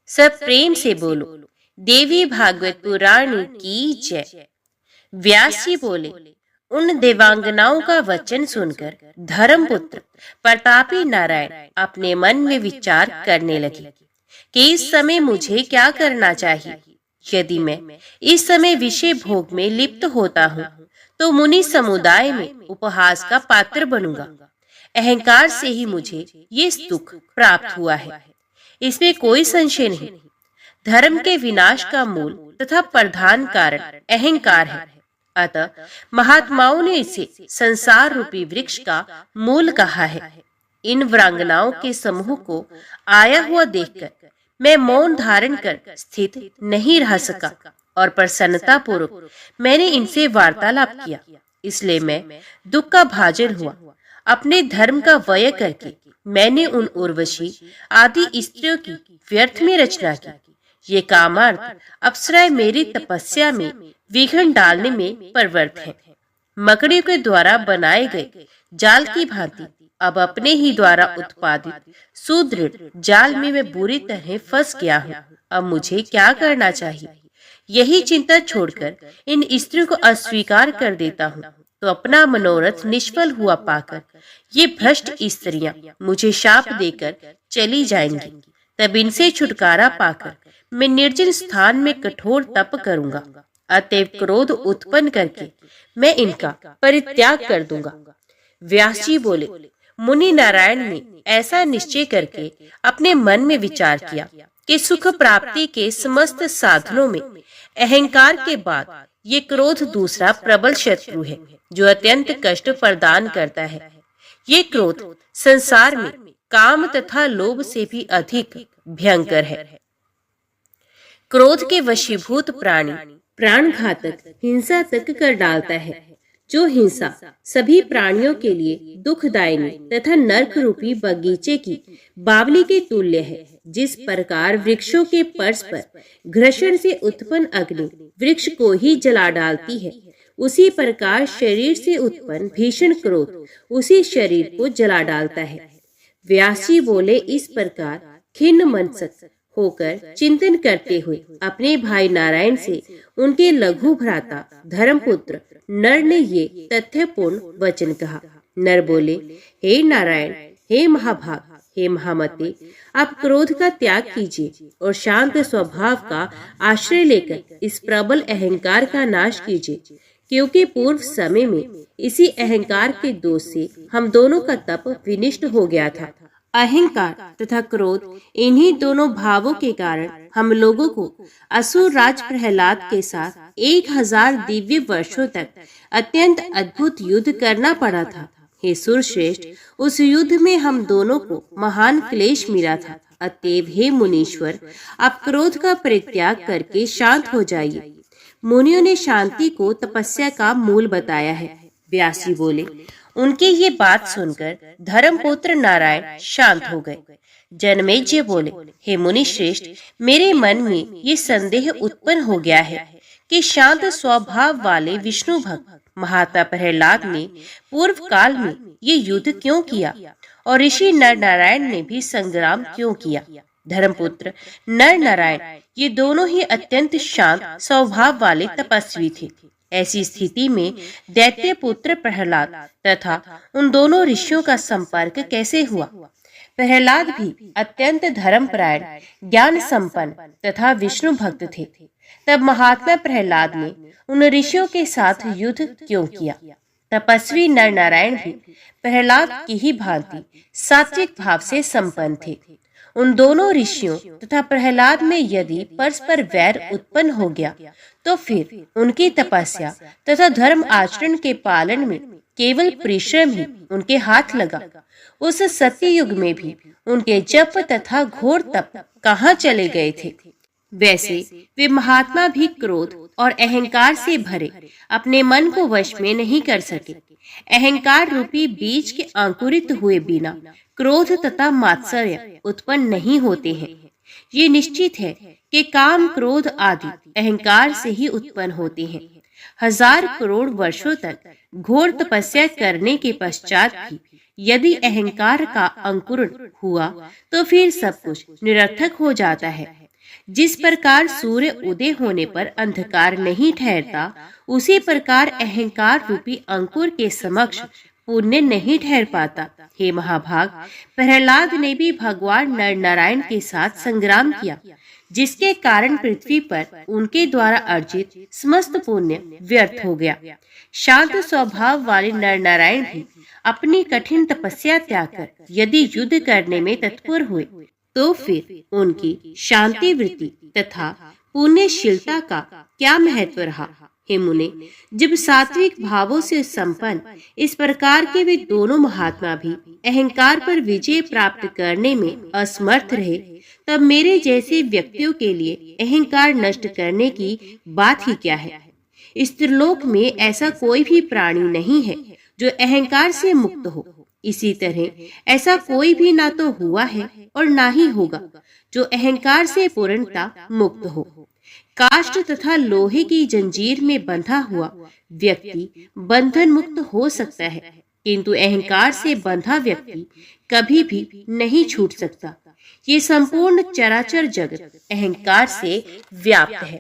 सब प्रेम से बोलो, देवी भागवत पुराण की जय। व्यास जी बोले, उन देवांगनाओं का वचन सुनकर धर्मपुत्र प्रतापी नारायण अपने मन में विचार करने लगे कि इस समय मुझे क्या करना चाहिए। यदि मैं इस समय विषय भोग में लिप्त होता हूँ तो मुनि समुदाय में उपहास का पात्र बनूंगा। अहंकार से ही मुझे ये दुख प्राप्त हुआ है, इसमें कोई संशय नहीं। धर्म के विनाश का मूल तथा प्रधान कारण अहंकार है। अतः महात्माओं ने इसे संसार रूपी वृक्ष का मूल कहा है। इन वीरांगनाओं के समूह को आया हुआ देखकर मैं मौन धारण कर स्थित नहीं रह सका और प्रसन्नता पूर्वक मैंने इनसे वार्तालाप किया। इसलिए मैं दुख का भाजन हुआ। अपने धर्म का व्यय करके मैंने उन उर्वशी आदि स्त्रियों की व्यर्थ में रचना की। ये कामार्थ अप्सराएं मेरी तपस्या में विघ्न डालने में प्रवृत्त हैं। मकड़ियों के द्वारा बनाए गए जाल की भांति अब अपने ही द्वारा उत्पादित सुदृढ़ जाल में मैं बुरी तरह फंस गया हूँ। अब मुझे क्या करना चाहिए? यही चिंता छोड़कर इन स्त्रियों को अस्वीकार कर देता हूँ तो अपना मनोरथ निष्फल हुआ पाकर ये भ्रष्ट स्त्रियां मुझे शाप देकर चली जाएंगी। तब इनसे छुटकारा पाकर मैं निर्जन स्थान में कठोर तप करूंगा। अतएव क्रोध उत्पन्न करके मैं इनका परित्याग कर दूंगा। व्यास जी बोले, मुनि नारायण ने ऐसा निश्चय करके अपने मन में विचार किया कि सुख प्राप्ति के समस्त साधनों में अहंकार के बाद ये क्रोध दूसरा प्रबल शत्रु है जो अत्यंत कष्ट प्रदान करता है। ये क्रोध संसार में काम तथा लोभ से भी अधिक भयंकर है। क्रोध के वशीभूत प्राणी प्राण घातक हिंसा तक कर डालता है। जो हिंसा सभी प्राणियों के लिए दुखदायिनी तथा नरक रूपी बगीचे की बावली के तुल्य है। जिस प्रकार वृक्षों के पर्श पर घर्षण से उत्पन्न अग्नि वृक्ष को ही जला डालती है, उसी प्रकार शरीर से उत्पन्न भीषण क्रोध उसी शरीर को जला डालता है। व्यास जी बोले, इस प्रकार खिन्न मनसक होकर चिंतन करते हुए अपने भाई नारायण से उनके लघु भ्राता धर्मपुत्र नर ने ये तथ्यपूर्ण वचन कहा। नर बोले, हे नारायण, हे महाभाग, हे महामते, आप क्रोध का त्याग कीजिए और शांत स्वभाव का आश्रय लेकर इस प्रबल अहंकार का नाश कीजिए, क्योंकि पूर्व समय में इसी अहंकार के दोष से हम दोनों का तप विनिष्ट हो गया था। अहंकार तथा क्रोध इन्हीं दोनों भावों के कारण हम लोगों को असुर राज प्रहलाद के साथ 1000 दिव्य वर्षों तक अत्यंत अद्भुत युद्ध करना पड़ा था। हे सुरश्रेष्ठ, उस युद्ध में हम दोनों को महान क्लेश मिला था। अतएव हे मुनीश्वर, आप क्रोध का परित्याग करके शांत हो जाइए। मुनियों ने शांति को तपस्या का मूल बताया है। व्यास जी बोले, उनकी ये बात सुनकर धर्मपुत्र नारायण शांत हो गए। जनमेजय बोले, हे मुनि श्रेष्ठ, मेरे मन में ये संदेह उत्पन्न हो गया है कि शांत स्वभाव वाले विष्णु भक्त महात्मा प्रहलाद ने पूर्व काल में ये युद्ध क्यों किया और ऋषि नर नारायण ने भी संग्राम क्यों किया। धर्मपुत्र नर नारायण ये दोनों ही अत्यंत शांत स्वभाव वाले तपस्वी थे। ऐसी स्थिति में दैत्य पुत्र प्रहलाद तथा उन दोनों ऋषियों का संपर्क कैसे हुआ? प्रहलाद भी अत्यंत धर्मपरायण, ज्ञान संपन्न तथा विष्णु भक्त थे। तब महात्मा प्रहलाद ने उन ऋषियों के साथ युद्ध क्यों किया? तपस्वी नर नारायण भी प्रहलाद की ही भांति सात्विक भाव से संपन्न थे। उन दोनों ऋषियों तथा प्रहलाद में यदि परस्पर वैर उत्पन्न हो गया तो फिर उनकी तपस्या तथा धर्म आचरण के पालन में केवल परिश्रम ही उनके हाथ लगा। उस सत्य युग में भी उनके जप तथा घोर तप कहाँ चले गए थे? वैसे वे महात्मा भी क्रोध और अहंकार से भरे अपने मन को वश में नहीं कर सके। अहंकार रूपी बीज के अंकुरित हुए बिना क्रोध तथा मात्सर्य उत्पन्न नहीं होते हैं। ये निश्चित है कि काम क्रोध आदि अहंकार से ही उत्पन्न होते हैं। 1000 करोड़ वर्षों तक घोर तपस्या करने के पश्चात भी यदि अहंकार का अंकुरण हुआ तो फिर सब कुछ निरर्थक हो जाता है। जिस प्रकार सूर्य उदय होने पर अंधकार नहीं ठहरता, उसी प्रकार अहंकार रूपी अंकुर के समक्ष पुण्य नहीं ठहर पाता। हे महाभाग, प्रहलाद ने भी भगवान नर नारायण के साथ संग्राम किया, जिसके कारण पृथ्वी पर उनके द्वारा अर्जित समस्त पुण्य व्यर्थ हो गया। शांत स्वभाव वाले नर नारायण भी अपनी कठिन तपस्या त्याग कर यदि युद्ध करने में तत्पर हुए, तो फिर उनकी शांति वृत्ति तथा पुण्यशीलता का क्या महत्व रहा। हे मुने, जब सात्विक भावों से संपन्न इस प्रकार के वे दोनों महात्मा भी अहंकार पर विजय प्राप्त करने में असमर्थ रहे, तब मेरे जैसे व्यक्तियों के लिए अहंकार नष्ट करने की बात ही क्या है। इस त्रिलोक में ऐसा कोई भी प्राणी नहीं है जो अहंकार से मुक्त हो। इसी तरह ऐसा कोई भी ना तो हुआ है और ना ही होगा जो अहंकार से पूर्णता मुक्त हो। काष्ठ तथा लोहे की जंजीर में बंधा हुआ व्यक्ति बंधन मुक्त हो सकता है, किंतु अहंकार से बंधा व्यक्ति कभी भी नहीं छूट सकता। ये संपूर्ण चराचर जगत अहंकार से व्याप्त है।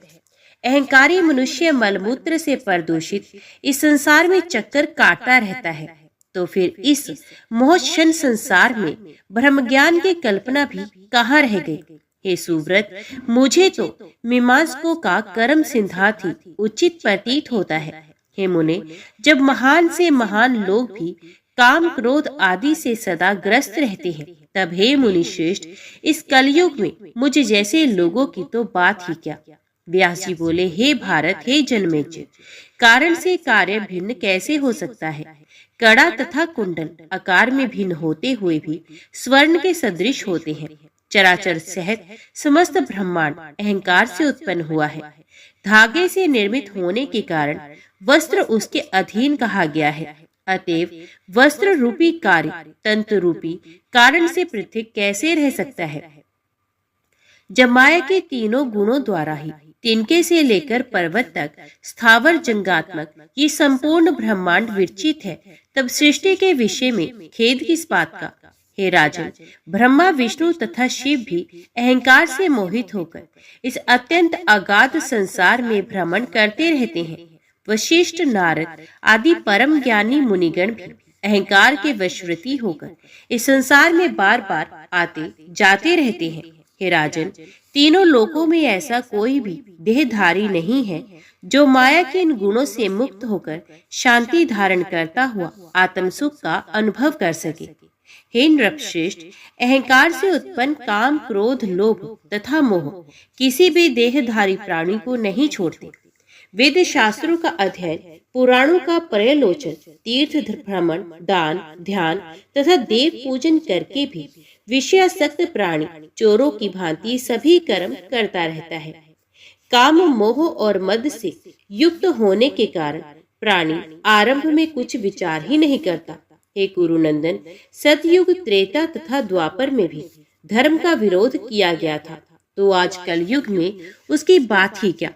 अहंकारी मनुष्य मलमूत्र से प्रदूषित इस संसार में चक्कर काटता रहता है, तो फिर इस मोहक्षण संसार में ब्रह्म ज्ञान की कल्पना भी कहाँ रह गई। हे सुव्रत, मुझे तो मीमांसकों का कर्म सिद्धांत ही उचित प्रतीत होता है। हे मुने, जब महान से महान लोग भी काम क्रोध आदि से सदा ग्रस्त रहते हैं, तब हे मुनि श्रेष्ठ, इस कलयुग में मुझे जैसे लोगों की तो बात ही क्या। व्यास जी बोले, हे भारत, हे जन्मेजय, कारण से कार्य भिन्न कैसे हो सकता है। कड़ा तथा कुंडल आकार में भिन्न होते हुए भी स्वर्ण के सदृश होते हैं। चराचर सहित समस्त ब्रह्मांड अहंकार से उत्पन्न हुआ है। धागे से निर्मित होने के कारण वस्त्र उसके अधीन कहा गया है। अतएव वस्त्र रूपी कार्य तंत्र रूपी कारण से पृथक कैसे रह सकता है। जब माया के तीनों गुणों द्वारा ही तिनके से लेकर पर्वत तक स्थावर जंगात्मक ये संपूर्ण ब्रह्मांड विरचित है, तब सृष्टि के विषय में खेद किस बात का। हे राजन, ब्रह्मा विष्णु तथा शिव भी अहंकार से मोहित होकर इस अत्यंत अगाध संसार में भ्रमण करते रहते हैं। वशिष्ठ, नारद आदि परम ज्ञानी मुनिगण भी अहंकार के वशवर्ती होकर इस संसार में बार बार आते जाते रहते हैं। हे राजन, तीनों लोकों में ऐसा कोई भी देहधारी नहीं है जो माया के इन गुणों से मुक्त होकर शांति धारण करता हुआ आत्म सुख का अनुभव कर सके। हे नृपश्रेष्ठ, अहंकार से उत्पन्न काम क्रोध लोभ तथा मोह किसी भी देहधारी प्राणी को नहीं छोड़ते। वेद शास्त्रों का अध्ययन, पुराणों का पर्यालोचन, तीर्थ भ्रमण, दान ध्यान तथा देव पूजन करके भी विषयासक्त प्राणी चोरों की भांति सभी कर्म करता रहता है। काम मोह और मद से युक्त होने के कारण प्राणी आरंभ में कुछ विचार ही नहीं करता। हे कुरुनंदन, सतयुग, त्रेता तथा द्वापर में भी धर्म का विरोध किया गया था, तो आज कलयुग में उसकी बात ही क्या।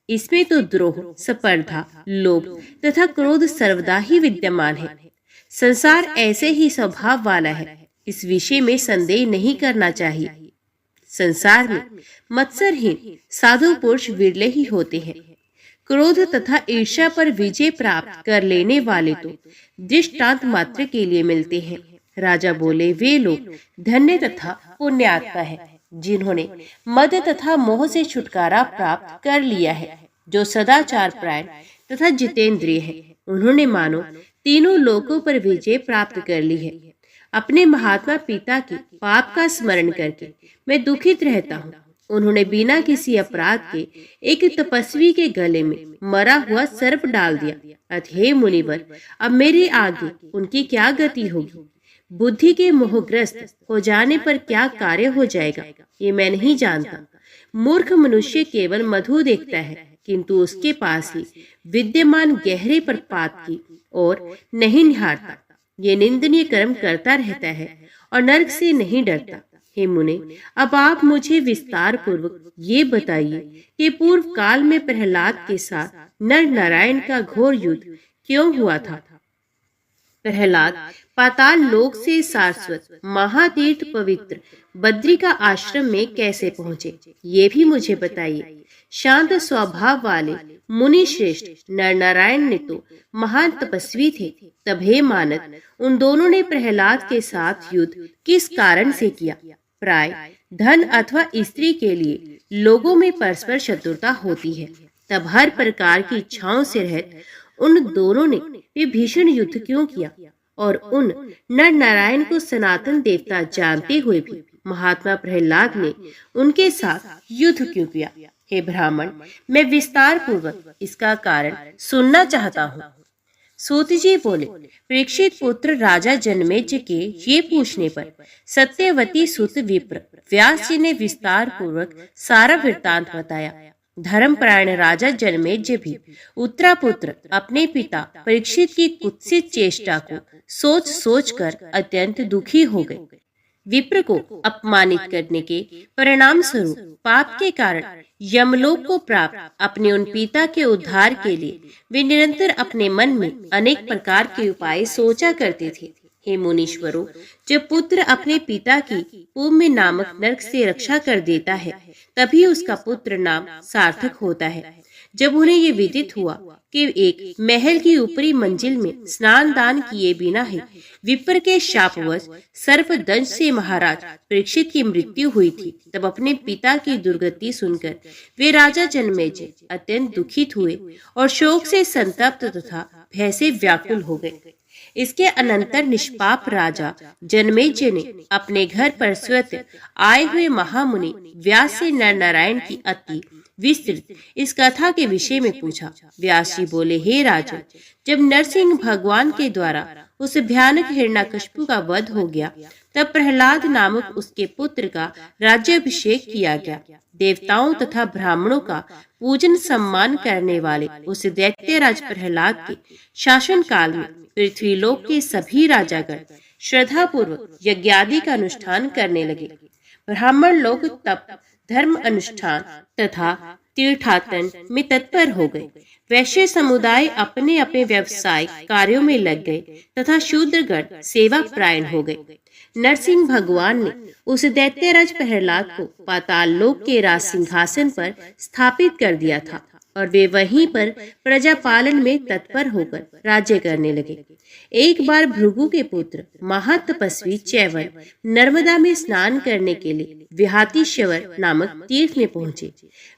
इसमें तो द्रोह, स्पर्धा, लोभ तथा क्रोध सर्वदा ही विद्यमान है। संसार ऐसे ही स्वभाव वाला है, इस विषय में संदेह नहीं करना चाहिए। संसार में मत्सरहीन साधु पुरुष विरले ही होते हैं। क्रोध तथा ईर्ष्या पर विजय प्राप्त कर लेने वाले तो दृष्टांत मात्र के लिए मिलते हैं। राजा बोले, वे लोग धन्य तथा पुण्यात्मा है जिन्होंने मद तथा मोह से छुटकारा प्राप्त कर लिया है, जो सदाचार परायण तथा जितेंद्रिय है। उन्होंने मानो तीनों लोकों पर विजय प्राप्त कर ली है। अपने महात्मा पिता के पाप का स्मरण करके मैं दुखित रहता हूँ। उन्होंने बिना किसी अपराध के एक तपस्वी के गले में मरा हुआ सर्प डाल दिया। अतः मुनिवर, अब मेरे आगे उनकी क्या गति होगी। बुद्धि के मोहग्रस्त हो जाने पर क्या कार्य हो जाएगा, ये मैं नहीं जानता। मूर्ख मनुष्य केवल मधु देखता है, किंतु उसके पास ही विद्यमान गहरे प्रपात की ओर नहीं निहारता। ये निंदनीय कर्म करता रहता है और नरक से नहीं डरता। हे मुने, अब आप मुझे विस्तार पूर्वक ये बताइए कि पूर्व काल में प्रहलाद के साथ नर नारायण का घोर युद्ध क्यों हुआ था। प्रहलाद पाताल लोक से सारस्वत महातीर्थ पवित्र बद्री का आश्रम में कैसे पहुंचे, ये भी मुझे बताइए। शांत स्वभाव वाले मुनि श्रेष्ठ नर नारायण ने तो महान तपस्वी थे, तब हे मानद उन दोनों ने प्रहलाद के साथ युद्ध किस कारण से किया? प्राय धन अथवा स्त्री के लिए लोगों में परस्पर शत्रुता होती है, तब हर प्रकार की इच्छाओं से रहित उन दोनों ने वे भीषण युद्ध क्यों किया? और उन नर नारायण को सनातन देवता जानते हुए भी महात्मा प्रहलाद ने उनके साथ युद्ध क्यों किया? हे ब्राह्मण, मैं विस्तार पूर्वक इसका कारण सुनना चाहता हूँ। सूत जी बोले, परीक्षित पुत्र राजा जनमेजय के ये पूछने पर सत्यवती सुत विप्र व्यास जी ने विस्तार पूर्वक सारा वृत्तांत बताया। धर्मपरायण राजा जनमेजय भी उत्तरापुत्र अपने पिता परीक्षित की कुत्सित चेष्टा को सोच सोच कर अत्यंत दुखी हो गए। विप्र को अपमानित करने के परिणाम स्वरूप पाप के कारण यमलोक को प्राप्त अपने उन पिता के उद्धार के लिए वे निरंतर अपने मन में अनेक प्रकार के उपाय सोचा करते थे। हे मुनीश्वरों, जब पुत्र अपने पिता की पुण्य नामक नरक से रक्षा कर देता है, तभी उसका पुत्र नाम सार्थक होता है। जब उन्हें ये विदित हुआ कि एक महल की ऊपरी मंजिल में स्नान दान किए बिना ही विप्र के शापवश सर्पदंश से महाराज परीक्षित की मृत्यु हुई थी, तब अपने पिता की दुर्गति सुनकर वे राजा जनमेजय अत्यंत दुखित हुए और शोक से संतप्त तथा भय से व्याकुल हो गए। इसके अनंतर निष्पाप राजा जनमेजय ने अपने घर पर स्वतः आए हुए महामुनि व्यास से नर नारायण की अति विस्तृत इस कथा के विषय में पूछा। व्यास जी बोले, हे राजन, जब नरसिंह भगवान के द्वारा उस भयानक हिरण्यकशिपु का वध हो गया, तब प्रहलाद नामक उसके पुत्र का राज्याभिषेक किया गया। देवताओं तथा ब्राह्मणों का पूजन सम्मान करने वाले उस दैत्यराज प्रहलाद के शासन काल में पृथ्वीलोक के सभी राजागण श्रद्धा पूर्वक यज्ञादि का अनुष्ठान करने लगे। ब्राह्मण लोग तप धर्म अनुष्ठान तथा तीर्थाटन में तत्पर हो गए। वैश्य समुदाय अपने अपने व्यवसायिक कार्यों में लग गए तथा शूद्रगण सेवा प्रायण हो गए। नरसिंह भगवान ने उस दैत्यराज प्रहलाद को पाताल लोक के राज सिंहासन पर स्थापित कर दिया था और वे वहीं पर प्रजा पालन में तत्पर होकर राज्य करने लगे। एक बार भृगु के पुत्र महातपस्वी चैवन नर्मदा में स्नान करने के लिए विहातीश्वर नामक तीर्थ में पहुंचे।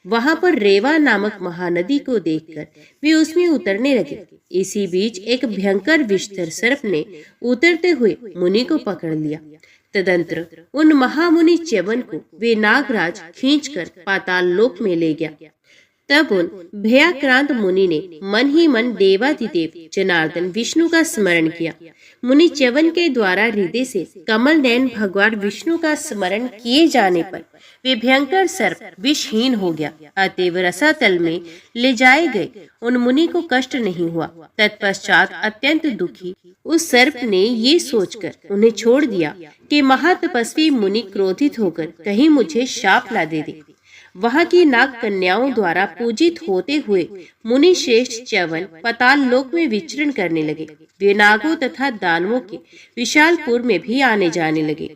वहां पर रेवा नामक महानदी को देखकर वे उसमें उतरने लगे। इसी बीच एक भयंकर विषधर सर्प ने उतरते हुए मुनि को पकड़ लिया। तदंतर उन महामुनि च्यवन को वे नागराज खींचकर पाताल लोक में ले गया। तब उन भयाक्रांत मुनि ने मन ही मन देवादिदेव जनार्दन विष्णु का स्मरण किया। मुनि च्यवन के द्वारा हृदय से कमल नयन भगवान विष्णु का स्मरण किए जाने पर वे भयंकर सर्प विषहीन हो गया। अतएव रसातल में ले जाए गए उन मुनि को कष्ट नहीं हुआ। तत्पश्चात अत्यंत दुखी उस सर्प ने ये सोचकर उन्हें छोड़ दिया कि महातपस्वी मुनि क्रोधित होकर कहीं मुझे शाप ला दे दे। वहां की नाग कन्याओं द्वारा पूजित होते हुए मुनि श्रेष्ठ च्यवन पाताल लोक में विचरण करने लगे। वे नागों तथा दानवों के विशालपुर में भी आने जाने लगे।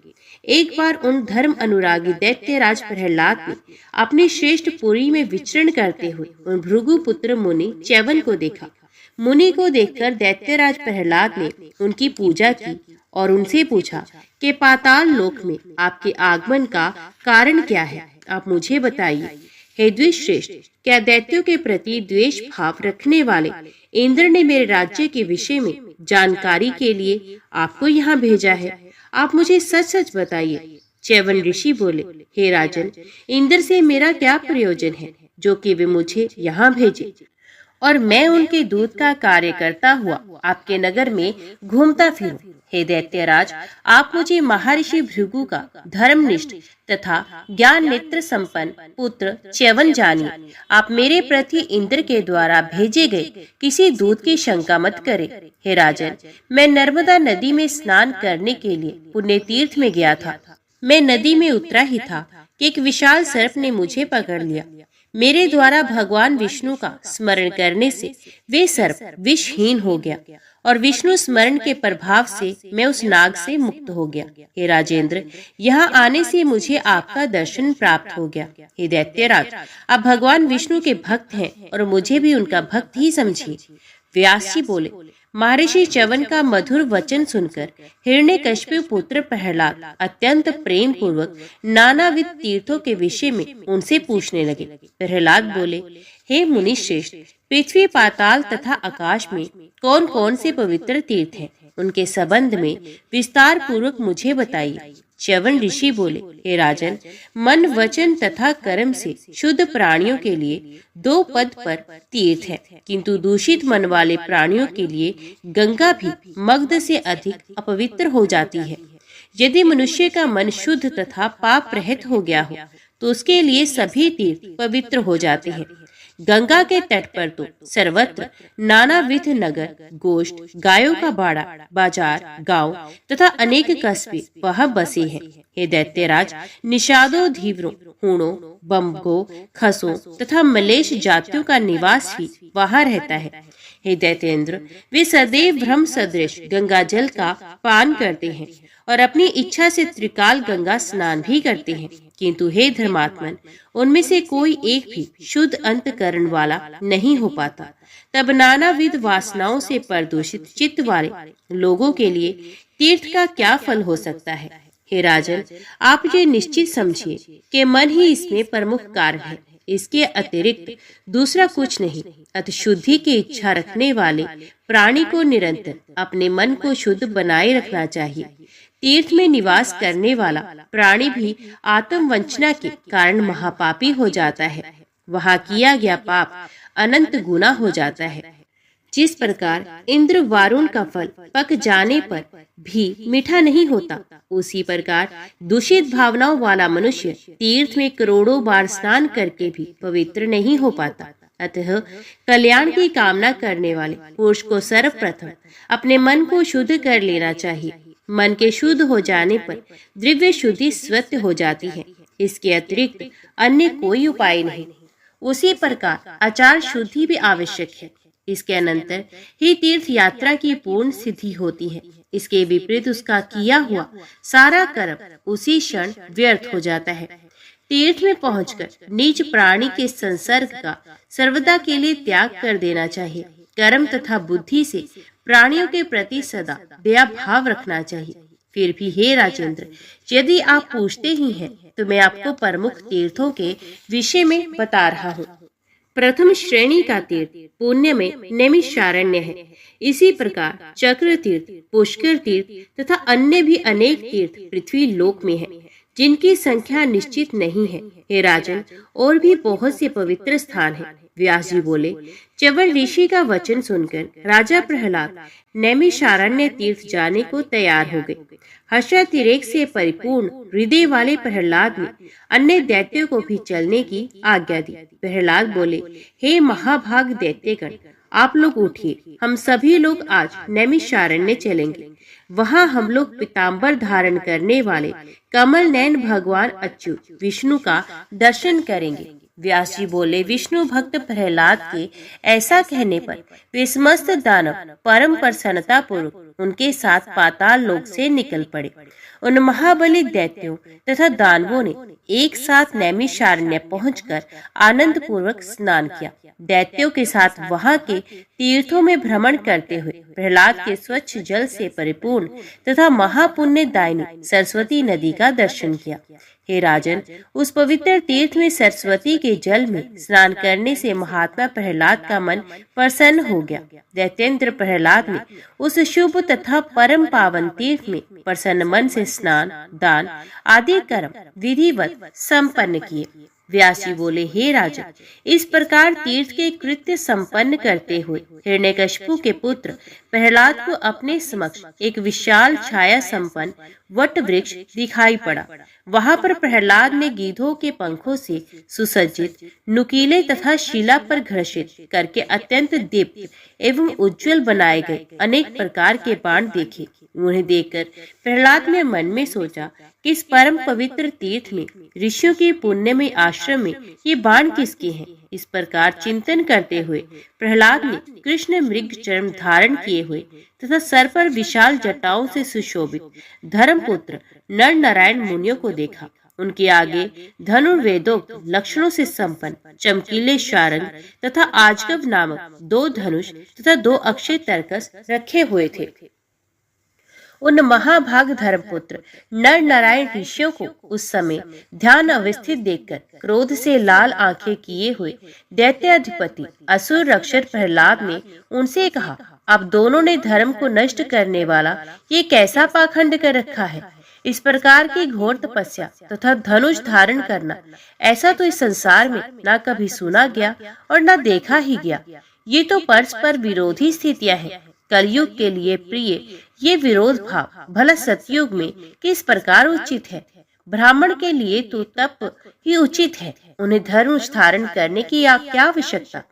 एक बार उन धर्म अनुरागी दैत्यराज प्रहलाद ने अपनी श्रेष्ठ पुरी में विचरण करते हुए उन भृगु पुत्र मुनि च्यवन को देखा। मुनि को देखकर दैत्यराज प्रहलाद ने उनकी पूजा की और उनसे पूछा कि पाताल लोक में आपके आगमन का कारण क्या है, आप मुझे बताइए। हे द्विश्रेष्ठ, क्या दैत्यों के प्रति द्वेष भाव रखने वाले इंद्र ने मेरे राज्य के विषय में जानकारी के लिए आपको यहाँ भेजा है? आप मुझे सच सच बताइए। च्यवन ऋषि बोले, हे राजन, इंद्र से मेरा क्या प्रयोजन है जो कि वे मुझे यहाँ भेजे और मैं उनके दूत का कार्य करता हुआ आपके नगर में घूमता फिरूं। हे दैत्यराज, आप मुझे महर्षि भृगु का धर्मनिष्ठ तथा ज्ञान नेत्र संपन्न पुत्र च्यवन जानिए। आप मेरे प्रति इंद्र के द्वारा भेजे गए किसी दूत की शंका मत करें। हे राजन, मैं नर्मदा नदी में स्नान करने के लिए पुण्य तीर्थ में गया था। मैं नदी में उतरा ही था कि एक विशाल सर्प ने मुझे पकड़ लिया। मेरे द्वारा भगवान विष्णु का स्मरण करने से वे सर्प विषहीन हो गया और विष्णु स्मरण के प्रभाव से मैं उस नाग से मुक्त हो गया। हे राजेंद्र, यहाँ आने से मुझे आपका दर्शन प्राप्त हो गया। हे दैत्यराज, आप भगवान विष्णु के भक्त हैं और मुझे भी उनका भक्त ही समझिए। व्यास जी बोले, महर्षि च्यवन का मधुर वचन सुनकर हिरण्यकशिपु पुत्र प्रहलाद अत्यंत प्रेम पूर्वक नानाविध तीर्थों के विषय में उनसे पूछने लगे। प्रहलाद बोले, हे मुनि श्रेष्ठ, पृथ्वी, पाताल तथा आकाश में कौन कौन से पवित्र तीर्थ हैं, उनके संबंध में विस्तार पूर्वक मुझे बताइए। च्यवन ऋषि बोले, हे राजन, मन, वचन तथा कर्म से शुद्ध प्राणियों के लिए 2 पद पर तीर्थ है, किंतु दूषित मन वाले प्राणियों के लिए गंगा भी मगध से अधिक अपवित्र हो जाती है। यदि मनुष्य का मन शुद्ध तथा पाप रहित हो गया हो तो उसके लिए सभी तीर्थ पवित्र हो जाते हैं। गंगा के तट पर तो सर्वत्र नानाविध नगर, गोष्ठ, गायों का बाड़ा, बाजार, गांव तथा अनेक कस्बे वह बसे हैं। हे दैत्यराज, निषादों, धीवरों, हूणों, बम्बगों, खसों तथा मलेश जातियों का निवास भी वहाँ रहता है। हे दैत्येंद्र, वे सदैव ब्रह्म सदृश गंगा जल का पान करते हैं और अपनी इच्छा से त्रिकाल गंगा स्नान भी करते हैं, किंतु हे धर्मात्मन, उनमें से कोई एक भी शुद्ध अंतकरण वाला नहीं हो पाता। तब नानाविध वासनाओं से प्रदूषित चित्त वाले लोगों के लिए तीर्थ का क्या फल हो सकता है। हे राजन, आप ये निश्चित समझिए कि मन ही इसमें प्रमुख कारण है, इसके अतिरिक्त दूसरा कुछ नहीं। अतः शुद्धि की इच्छा रखने वाले प्राणी को निरंतर अपने मन को शुद्ध बनाए रखना चाहिए। तीर्थ में निवास करने वाला प्राणी भी आत्म वंचना के कारण महापापी हो जाता है। वहाँ किया गया पाप अनंत गुना हो जाता है। जिस प्रकार इंद्र वारुण का फल पक जाने पर भी मीठा नहीं होता, उसी प्रकार दूषित भावनाओं वाला मनुष्य तीर्थ में करोड़ों बार स्नान करके भी पवित्र नहीं हो पाता। अतः कल्याण की कामना करने वाले पुरुष को सर्वप्रथम अपने मन को शुद्ध कर लेना चाहिए। मन के शुद्ध हो जाने पर द्रव्य शुद्धि स्वतः हो जाती है। इसके अतिरिक्त अन्य कोई उपाय नहीं। उसी प्रकार आचार शुद्धि भी आवश्यक है। इसके अनंतर ही तीर्थ यात्रा की पूर्ण सिद्धि होती है। इसके विपरीत उसका किया हुआ सारा कर्म उसी क्षण व्यर्थ हो जाता है। तीर्थ में पहुंचकर नीच प्राणी के संसर्ग का सर्वदा के लिए त्याग कर देना चाहिए। कर्म तथा बुद्धि से प्राणियों के प्रति सदा दया भाव रखना चाहिए। फिर भी हे राजेंद्र, यदि आप पूछते ही हैं तो मैं आपको प्रमुख तीर्थों के विषय में बता रहा हूँ। प्रथम श्रेणी का तीर्थ पुण्य में नैमिषारण्य है। इसी प्रकार चक्र तीर्थ, पुष्कर तीर्थ तथा अन्य भी अनेक तीर्थ पृथ्वी लोक में है, जिनकी संख्या निश्चित नहीं है। हे राजन, और भी बहुत से पवित्र स्थान हैं। व्यास जी बोले, च्यवन ऋषि का वचन सुनकर राजा प्रहलाद नैमिषारण्य तीर्थ जाने को तैयार हो गए। हर्षातिरेक से परिपूर्ण हृदय वाले प्रहलाद ने अन्य दैत्यों को भी चलने की आज्ञा दी। प्रहलाद बोले, हे महाभाग दैत्यगण, आप लोग उठिए, हम सभी लोग आज नैमिषारण्य चलेंगे। वहाँ हम लोग पीताम्बर धारण करने वाले कमल नयन भगवान अच्युत विष्णु का दर्शन करेंगे। व्यास जी बोले, विष्णु भक्त प्रहलाद के ऐसा कहने पर वे समस्त दानव परम प्रसन्नता पूर्वक उनके साथ पाताल लोक से निकल पड़े। उन महाबली दैत्यों तथा दानवों ने एक साथ नैमिषारण्य पहुंचकर आनंद पूर्वक स्नान किया। दैत्यों के साथ वहां के तीर्थों में भ्रमण करते हुए प्रहलाद के स्वच्छ जल से परिपूर्ण तथा महापुण्य दायिनी सरस्वती नदी का दर्शन किया। हे राजन, उस पवित्र तीर्थ में सरस्वती के जल में स्नान करने से महात्मा प्रहलाद का मन प्रसन्न हो गया। दैत्येंद्र प्रहलाद ने उस शुभ तथा परम पावन तीर्थ में प्रसन्न मन से स्नान, दान आदि कर्म विधिवत संपन्न किए। व्यास जी बोले, हे राजा, इस प्रकार तीर्थ के कृत्य संपन्न करते हुए हिरण्यकशिपु के पुत्र प्रहलाद को अपने समक्ष एक विशाल छाया संपन्न वट वृक्ष दिखाई पड़ा। वहां पर प्रहलाद ने गीधों के पंखों से सुसज्जित नुकीले तथा शिला पर घर्षित करके अत्यंत दीप्त एवं उज्जवल बनाए गए अनेक प्रकार के बाण देखे। उन्हें देखकर प्रहलाद ने मन में सोचा कि इस परम पवित्र तीर्थ में ऋषियों के पुण्य में आश्रम में ये बाण किसके हैं। इस प्रकार चिंतन करते हुए प्रहलाद ने कृष्ण मृग चर्म धारण किए हुए तथा सर पर विशाल जटाओं से सुशोभित धर्मपुत्र नर नारायण मुनियों को देखा। उनके आगे धनुर्वेदोक्त लक्षणों से संपन्न चमकीले शारंग तथा आजगव नामक 2 धनुष तथा 2 अक्षय तरकस रखे हुए थे। उन महाभाग धर्मपुत्र नर नारायण ऋषियों को उस समय ध्यान अवस्थित देखकर क्रोध से लाल आंखें किए हुए दैत्याधिपति असुर रक्षक प्रहलाद ने उनसे कहा, आप दोनों ने धर्म को नष्ट करने वाला ये कैसा पाखंड कर रखा है। इस प्रकार की घोर तपस्या तथा धनुष धारण करना ऐसा तो इस संसार में न कभी सुना गया और न देखा ही गया। ये तो परस्पर विरोधी स्थितियां हैं। कलयुग के लिए प्रिय ये विरोध भाव भला सतयुग में किस प्रकार उचित है। ब्राह्मण के लिए तो तप ही उचित है, उन्हें धर्म धारण करने की क्या आवश्यकता।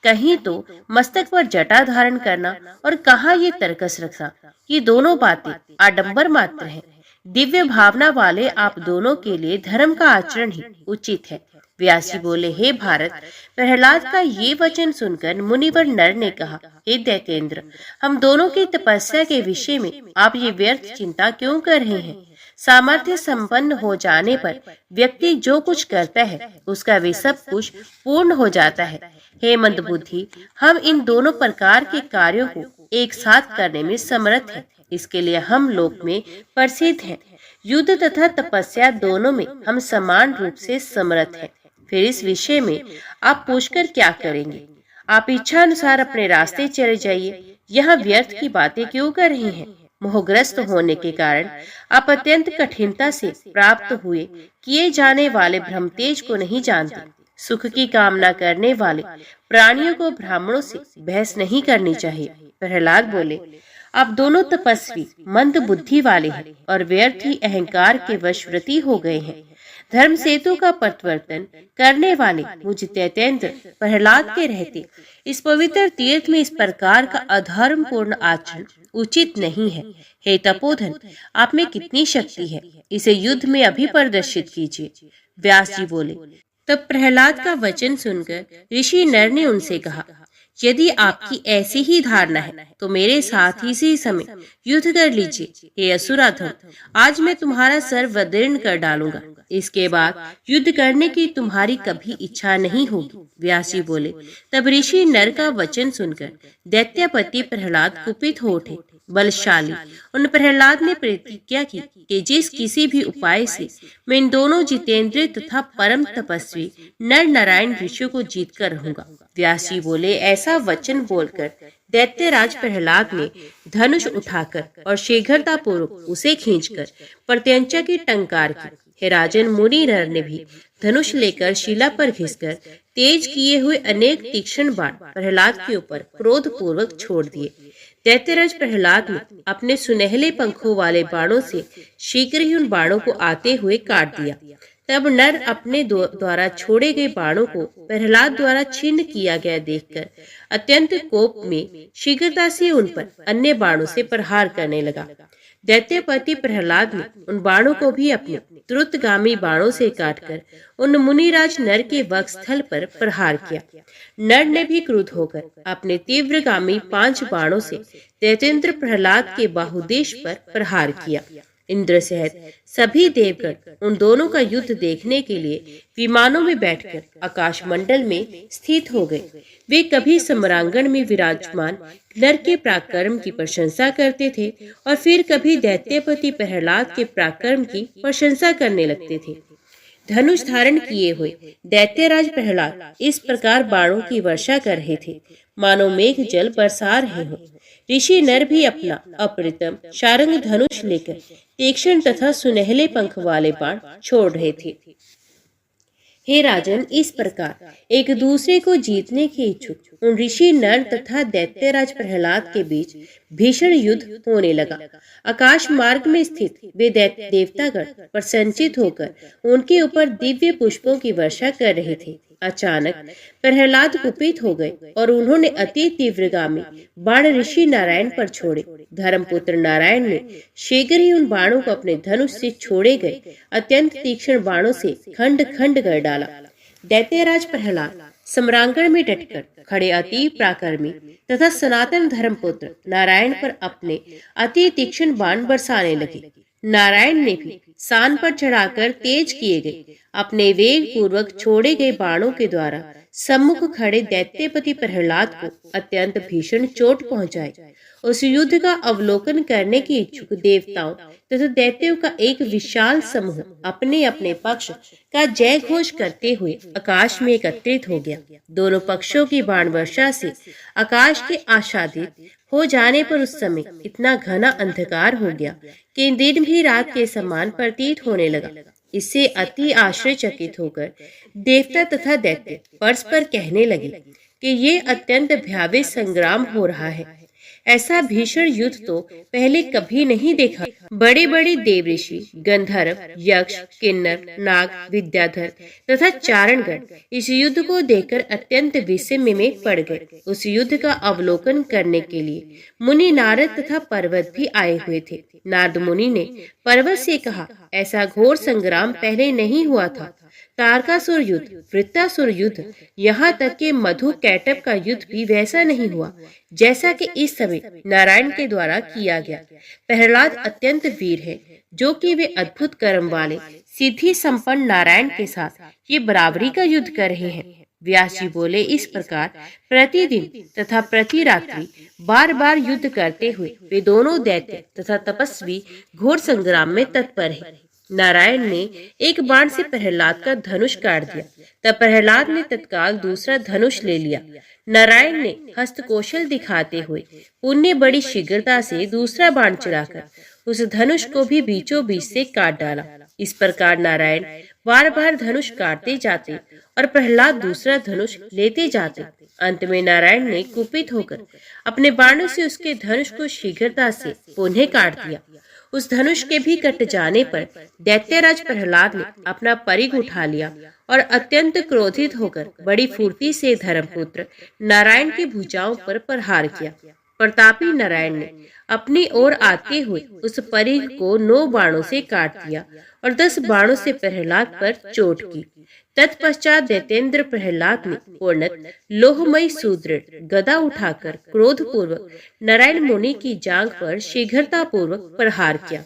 कहीं तो मस्तक पर जटा धारण करना और कहाँ ये तरकस रखना, ये दोनों बातें आडंबर मात्र हैं। दिव्य भावना वाले आप दोनों के लिए धर्म का आचरण ही उचित है। व्यास जी बोले, हे भारत, प्रहलाद का ये वचन सुनकर मुनिवर नर ने कहा, हे दैत्येंद्र, हम दोनों की तपस्या के विषय में आप ये व्यर्थ चिंता क्यों कर रहे हैं। सामर्थ्य संपन्न हो जाने पर व्यक्ति जो कुछ करता है उसका वे सब कुछ पूर्ण हो जाता है। हे मंदबुद्धि, हम इन दोनों प्रकार के कार्यों को एक साथ करने में समर्थ हैं। इसके लिए हम लोक में प्रसिद्ध हैं। युद्ध तथा तपस्या दोनों में हम समान रूप से समर्थ हैं। फिर इस विषय में आप पूछकर क्या करेंगे। आप इच्छा अनुसार अपने रास्ते चले जाइए। यहाँ व्यर्थ की बातें क्यों कर रहे हैं। मोहग्रस्त होने के कारण आप अत्यंत कठिनता से प्राप्त हुए किए जाने वाले ब्रह्मतेज को नहीं जानते। सुख की कामना करने वाले प्राणियों को ब्राह्मणों से बहस नहीं करनी चाहिए। प्रहलाद बोले, आप दोनों तपस्वी मंद बुद्धि वाले हैं और व्यर्थ ही अहंकार के वशवर्ती हो गए हैं। धर्म सेतु का परिवर्तन करने वाले मुझ दैत्येंद्र प्रहलाद के रहते इस पवित्र तीर्थ में इस प्रकार का अधर्म पूर्ण आचरण उचित नहीं है। हे तपोधन, आप में कितनी शक्ति है, इसे युद्ध में अभी प्रदर्शित कीजिए। व्यास जी बोले, तब प्रहलाद का वचन सुनकर ऋषि नर ने उनसे कहा, यदि आपकी ऐसी ही धारणा है तो मेरे साथ इसी समय युद्ध कर लीजिए। हे असुराधम, आज मैं तुम्हारा सर वदीर्ण कर डालूंगा। इसके बाद युद्ध करने की तुम्हारी कभी इच्छा नहीं होगी। व्यास जी बोले, तब ऋषि नर का वचन सुनकर दैत्यपति प्रहलाद कुपित हो उठे। बलशाली उन प्रहलाद ने प्रतिज्ञा की कि जिस किसी भी उपाय से मैं इन दोनों जितेंद्रिय तथा परम तपस्वी नर नारायण ऋषियों को जीत कर रहूंगा। व्यास जी बोले, ऐसा वचन बोलकर दैत्यराज प्रहलाद ने धनुष उठाकर और शीघ्रता पूर्वक उसे खींचकर प्रत्यंचा की टंकार की। हे राजन, मुनि नर ने भी धनुष लेकर शिला पर घिसकर तेज किए हुए अनेक तीक्ष्ण बाण प्रहलाद के ऊपर क्रोध पूर्वक छोड़ दिए। दैत्यराज प्रहलाद ने अपने सुनहले पंखों वाले बाणों से शीघ्र ही उन बाणों को आते हुए काट दिया। तब नर अपने द्वारा छोड़े गए बाणों को प्रहलाद द्वारा छिन्न किया गया देखकर अत्यंत कोप में शीघ्रता से उन पर अन्य बाणों से प्रहार करने लगा। दैत्यपति प्रहलाद ने उन बाणों को भी अपने द्रुतगामी बाणों से काटकर उन मुनिराज नर के वक्षस्थल पर प्रहार किया। नर ने भी क्रुद्ध होकर अपने तीव्रगामी 5 बाणों से दैत्येंद्र प्रहलाद के बाहुदेश पर प्रहार किया। इंद्र सहित सभी देवगण उन दोनों का युद्ध देखने के लिए विमानों में बैठकर आकाश मंडल में स्थित हो गए। वे कभी सम्रांगण में विराजमान नर के पराक्रम की प्रशंसा करते थे और फिर कभी दैत्यपति प्रहलाद के पराक्रम की प्रशंसा करने लगते थे। धनुष धारण किए हुए दैत्यराज प्रहलाद इस प्रकार बाणों की वर्षा कर रहे थे मानो मेघ जल बरसा रहे हों। ऋषि नर भी अपना अप्रतिम शारंग धनुष लेकर तीक्ष्ण तथा सुनहले पंख वाले बाण छोड़ रहे थे। हे राजन, इस प्रकार एक दूसरे को जीतने के इच्छुक उन ऋषि नर तथा दैत्यराज प्रहलाद के बीच भीषण युद्ध होने लगा। आकाश मार्ग में स्थित वे देवतागण प्रसन्नचित होकर उनके ऊपर दिव्य पुष्पों की वर्षा कर रहे थे। अचानक प्रहलाद कुपित हो गए और उन्होंने अति तीव्रगामी बाण ऋषि नारायण पर छोड़े। धर्मपुत्र नारायण ने शीघ्र ही उन बाणों को अपने धनुष से छोड़े गए अत्यंत तीक्ष्ण बाणों से खंड खंड कर डाला। दैत्यराज प्रहलाद सम्रांगण में डटकर खड़े अति पराक्रमी तथा सनातन धर्मपुत्र नारायण पर अपने अति तीक्ष्ण बाण बरसाने लगे। नारायण ने भी सान पर चढ़ाकर तेज किए गए अपने वेग पूर्वक छोड़े गए बाणों के द्वारा सम्मुख खड़े दैत्यपति प्रहलाद को अत्यंत भीषण चोट पहुंचाई। उस युद्ध का अवलोकन करने के इच्छुक देवताओं तथा दैत्यों का एक विशाल समूह अपने अपने पक्ष का जय घोष करते हुए आकाश में एकत्रित हो गया। दोनों पक्षों की बाण वर्षा से आकाश के आच्छादित हो जाने पर उस समय इतना घना अंधकार हो गया कि दिन भी रात के समान प्रतीत होने लगा। इससे अति आश्चर्यचकित होकर देवता तथा दैत्य परस्पर कहने लगे कि ये अत्यंत भयावह संग्राम हो रहा है। ऐसा भीषण युद्ध तो पहले कभी नहीं देखा। बड़े बड़े देव ऋषि, गंधर्व, यक्ष, किन्नर, नाग, विद्याधर तथा चारणगण इस युद्ध को देखकर अत्यंत विस्मय में पड़ गए। उस युद्ध का अवलोकन करने के लिए मुनि नारद तथा पर्वत भी आए हुए थे। नारद मुनि ने पर्वत से कहा, ऐसा घोर संग्राम पहले नहीं हुआ था। तारकासुर युद्ध, वृत्तासुर युद्ध, यहाँ तक कि मधु कैटभ का युद्ध भी वैसा नहीं हुआ जैसा कि इस समय नारायण के द्वारा किया गया। प्रहलाद अत्यंत वीर है, जो कि वे अद्भुत कर्म वाले सिद्धि संपन्न नारायण के साथ ये बराबरी का युद्ध कर रहे हैं। व्यास जी बोले, इस प्रकार प्रतिदिन तथा प्रति रात्रि बार बार युद्ध करते हुए वे दोनों दैत्य तथा तपस्वी घोर संग्राम में तत्पर है। नारायण ने एक बाण से प्रहलाद का धनुष काट दिया, तब प्रहलाद ने तत्काल दूसरा धनुष ले लिया। नारायण ने हस्तकौशल दिखाते हुए पुण्य बड़ी शीघ्रता से दूसरा बाण चलाकर उस धनुष को भी बीचों बीच से काट डाला। इस प्रकार नारायण बार बार धनुष काटते जाते और प्रहलाद दूसरा धनुष लेते जाते। अंत में नारायण ने कुपित होकर अपने बाणों से उसके धनुष को शीघ्रता से पुनः काट दिया। उस धनुष के भी कट जाने पर दैत्यराज प्रहलाद ने अपना परिघ उठा लिया और अत्यंत क्रोधित होकर बड़ी फुर्ती से धर्मपुत्र नारायण की भुजाओं पर प्रहार किया। प्रतापी नारायण ने अपनी ओर आते हुए उस परिघ को 9 बाणों से काट दिया और 10 बाणों से प्रहलाद पर चोट की। तत्पश्चात दैत्येंद्र प्रहलाद ने पूर्णत लोहमयी सुदृढ़ गदा उठाकर क्रोध पूर्वक नारायण मुनि की जांघ पर शीघ्रता पूर्वक प्रहार किया।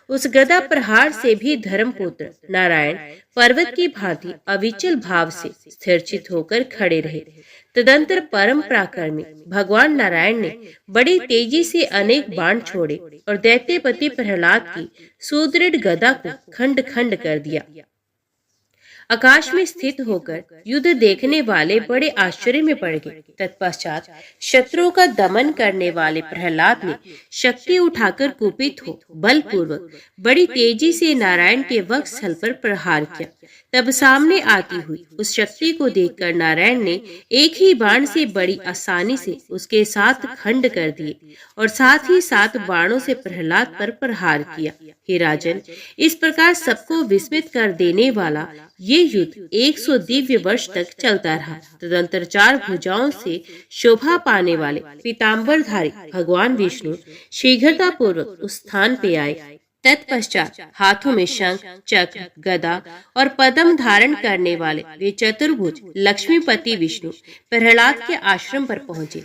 उस गदा प्रहार से भी धर्मपुत्र नारायण पर्वत की भांति अविचल भाव से स्थिरचित होकर खड़े रहे। तदंतर परम पराक्रमी भगवान नारायण ने बड़ी तेजी से अनेक बाण छोड़े और दैत्यपति प्रहलाद की सुदृढ़ गदा को खंड खंड कर दिया। आकाश में स्थित होकर युद्ध देखने वाले बड़े आश्चर्य में पड़ गए। तत्पश्चात शत्रुओं का दमन करने वाले प्रहलाद ने शक्ति उठाकर कुपित हो बलपूर्वक बड़ी तेजी से नारायण के वक्षस्थल पर प्रहार किया। तब सामने आती हुई उस शक्ति को देखकर नारायण ने एक ही बाण से बड़ी आसानी से उसके 7 खंड कर दिए और साथ ही 7 बाणों से प्रहलाद पर प्रहार किया। हे राजन, इस प्रकार सबको विस्मित कर देने वाला ये युद्ध 100 दिव्य वर्ष तक चलता रहा। तदंतर 4 भुजाओं से शोभा पाने वाले पीताम्बरधारी भगवान विष्णु शीघ्रता पूर्वक उस स्थान पे आए। तत्पश्चात हाथों में शंख, चक्र, गदा और पद्म धारण करने वाले वे चतुर्भुज लक्ष्मीपति विष्णु प्रहलाद के आश्रम पर पहुंचे।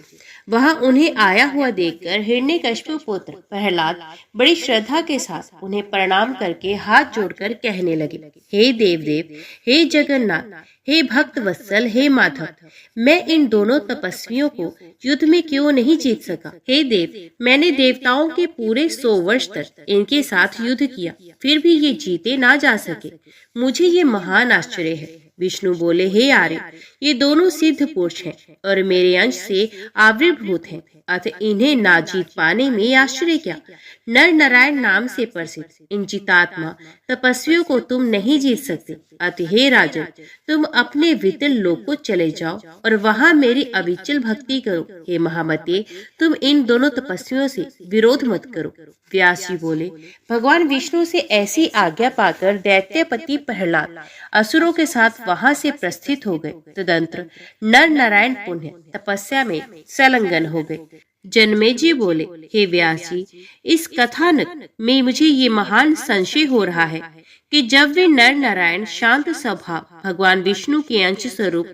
वहां उन्हें आया हुआ देखकर हिरण्यकशिपु पुत्र प्रहलाद बड़ी श्रद्धा के साथ उन्हें प्रणाम करके हाथ जोड़कर कहने लगे, हे देवदेव, हे जगन्नाथ, हे भक्त वत्सल, हे माधव, मैं इन दोनों तपस्वियों को युद्ध में क्यों नहीं जीत सका? हे देव, मैंने देवताओं के पूरे 100 वर्ष तक इनके साथ युद्ध किया, फिर भी ये जीते ना जा सके। मुझे ये महान आश्चर्य है। विष्णु बोले, हे आर्य, ये दोनों सिद्ध पुरुष हैं और मेरे अंश से आविर्भूत हैं, अतः इन्हें ना जीत पाने में आश्चर्य क्या? नर नारायण नाम से प्रसिद्ध इन चितात्मा तपस्वियों को तुम नहीं जीत सकते। अतः हे राजन, तुम अपने वितल लोक को चले जाओ और वहां मेरी अविचल भक्ति करो। हे महामते, तुम इन दोनों तपस्वियों से विरोध मत करो। व्यास जी बोले, भगवान विष्णु से ऐसी आज्ञा पाकर दैत्यपति प्रहलाद असुरों के साथ वहां से प्रस्थित हो गए। तदंतर नर नारायण पुनः तपस्या में संलग्न हो गए। जन्मेजय बोले, हे व्यास जी, इस कथानक में मुझे ये महान संशय हो रहा है कि जब वे नर नारायण शांत स्वभाव भगवान विष्णु के अंश स्वरूप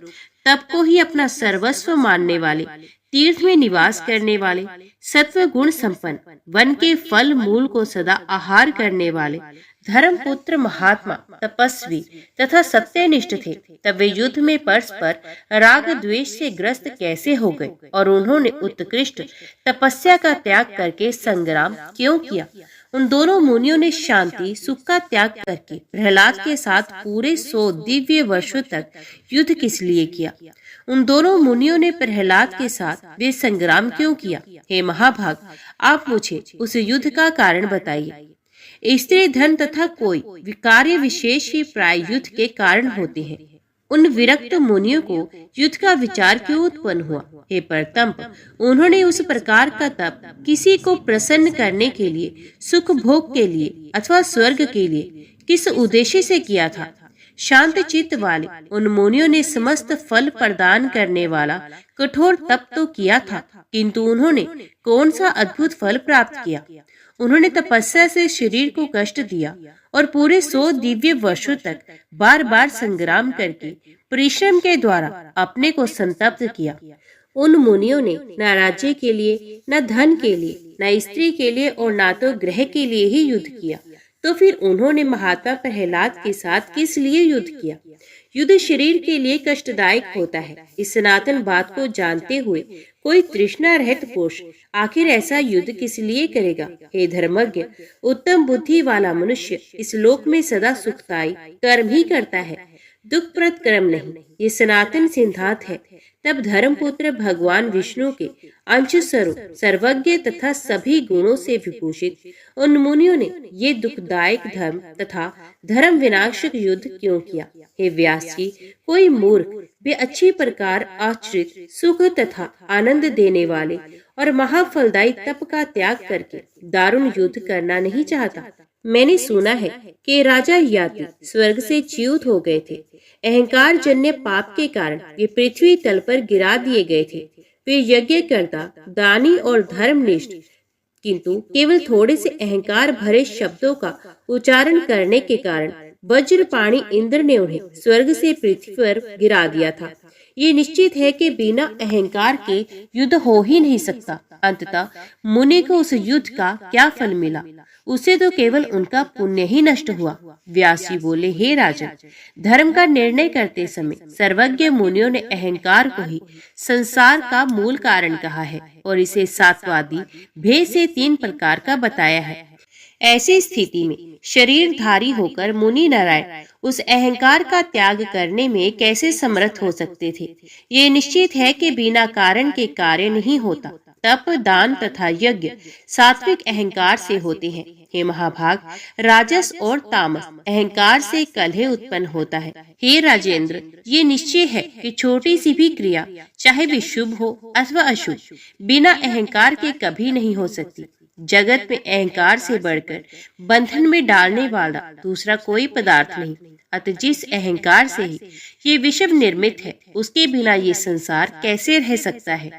तप को ही अपना सर्वस्व मानने वाले, तीर्थ में निवास करने वाले, सत्व गुण संपन्न, वन के फल मूल को सदा आहार करने वाले, धर्मपुत्र महात्मा, तपस्वी तथा सत्यनिष्ठ थे, तब वे युद्ध में परस्पर राग द्वेष से ग्रस्त कैसे हो गए और उन्होंने उत्कृष्ट तपस्या का त्याग करके संग्राम क्यों किया? उन दोनों मुनियों ने शांति सुख का त्याग करके प्रहलाद के साथ पूरे 100 दिव्य वर्षों तक युद्ध किस लिए किया? उन दोनों मुनियों ने प्रहलाद के साथ वे संग्राम क्यों किया? हे महाभाग, आप मुझे उस युद्ध का कारण बताइए। स्त्री धन तथा कोई कार्य विशेष ही प्राय युद्ध के कारण होते हैं। उन विरक्त मुनियों को युद्ध का विचार क्यों उत्पन्न हुआ? हे परतंप, उन्होंने उस प्रकार का तप किसी को प्रसन्न करने के लिए, सुख भोग के लिए अथवा स्वर्ग के लिए किस उद्देश्य से किया था? शांत चित्त वाले उन मुनियों ने समस्त फल प्रदान करने वाला कठोर तप तो किया था, किंतु उन्होंने कौन सा अद्भुत फल प्राप्त किया? उन्होंने तपस्या से शरीर को कष्ट दिया और पूरे 100 दिव्य वर्षों तक बार बार संग्राम करके परिश्रम के द्वारा अपने को संतप्त किया। उन मुनियों ने न राज्य के लिए, न धन के लिए, न स्त्री के लिए और न तो ग्रह के लिए ही युद्ध किया, तो फिर उन्होंने महात्मा प्रहलाद के साथ किस लिए युद्ध किया? युद्ध शरीर के लिए कष्टदायक होता है। इस सनातन बात को जानते हुए कोई तृष्णा रहित पुरुष आखिर ऐसा युद्ध किस लिए करेगा? हे धर्मज्ञ, उत्तम बुद्धि वाला मनुष्य इस लोक में सदा सुखदायी कर्म ही करता है, दुखप्रद कर्म नहीं। ये सनातन सिद्धांत है। तब धर्मपुत्र भगवान विष्णु के अंश स्वरूप सर्वज्ञ तथा सभी गुणों से विभूषित उन मुनियों ने ये दुखदायक धर्म तथा धर्म विनाशक युद्ध क्यों किया? हे व्यास जी, कोई मूर्ख भी अच्छी प्रकार आश्रित सुख तथा आनंद देने वाले और महाफलदायी तप का त्याग करके दारुण युद्ध करना नहीं चाहता। मैंने सुना है कि राजा याति स्वर्ग से च्युत हो गए थे। अहंकार जन्य पाप के कारण वे पृथ्वी तल पर गिरा दिए गए थे। वे यज्ञ करता, दानी और धर्मनिष्ठ, किंतु केवल थोड़े से अहंकार भरे शब्दों का उच्चारण करने के कारण वज्रपाणी इंद्र ने उन्हें स्वर्ग से पृथ्वी पर गिरा दिया था। ये निश्चित है कि बिना अहंकार के युद्ध हो ही नहीं सकता। अंततः मुनि को उस युद्ध का क्या फल मिला? उसे तो केवल उनका पुण्य ही नष्ट हुआ। व्यास जी बोले, हे राजन, धर्म का निर्णय करते समय सर्वज्ञ मुनियों ने अहंकार को ही संसार का मूल कारण कहा है और इसे सातवादी भेद से 3 प्रकार का बताया है। ऐसी स्थिति में शरीरधारी होकर मुनि नारायण उस अहंकार का त्याग करने में कैसे समर्थ हो सकते थे? ये निश्चित है कि बिना कारण के कार्य नहीं होता। तप, दान तथा यज्ञ सात्विक अहंकार से होते हैं। हे महाभाग, राजस और तामस अहंकार से कलह उत्पन्न होता है। हे राजेंद्र, ये निश्चय है कि छोटी सी भी क्रिया, चाहे वे शुभ हो अथवा अशुभ, बिना अहंकार के कभी नहीं हो सकती। जगत में अहंकार से बढ़कर बंधन में डालने वाला दूसरा कोई पदार्थ नहीं। अतः जिस अहंकार से ही ये विश्व निर्मित है, उसके बिना ये संसार कैसे रह सकता है?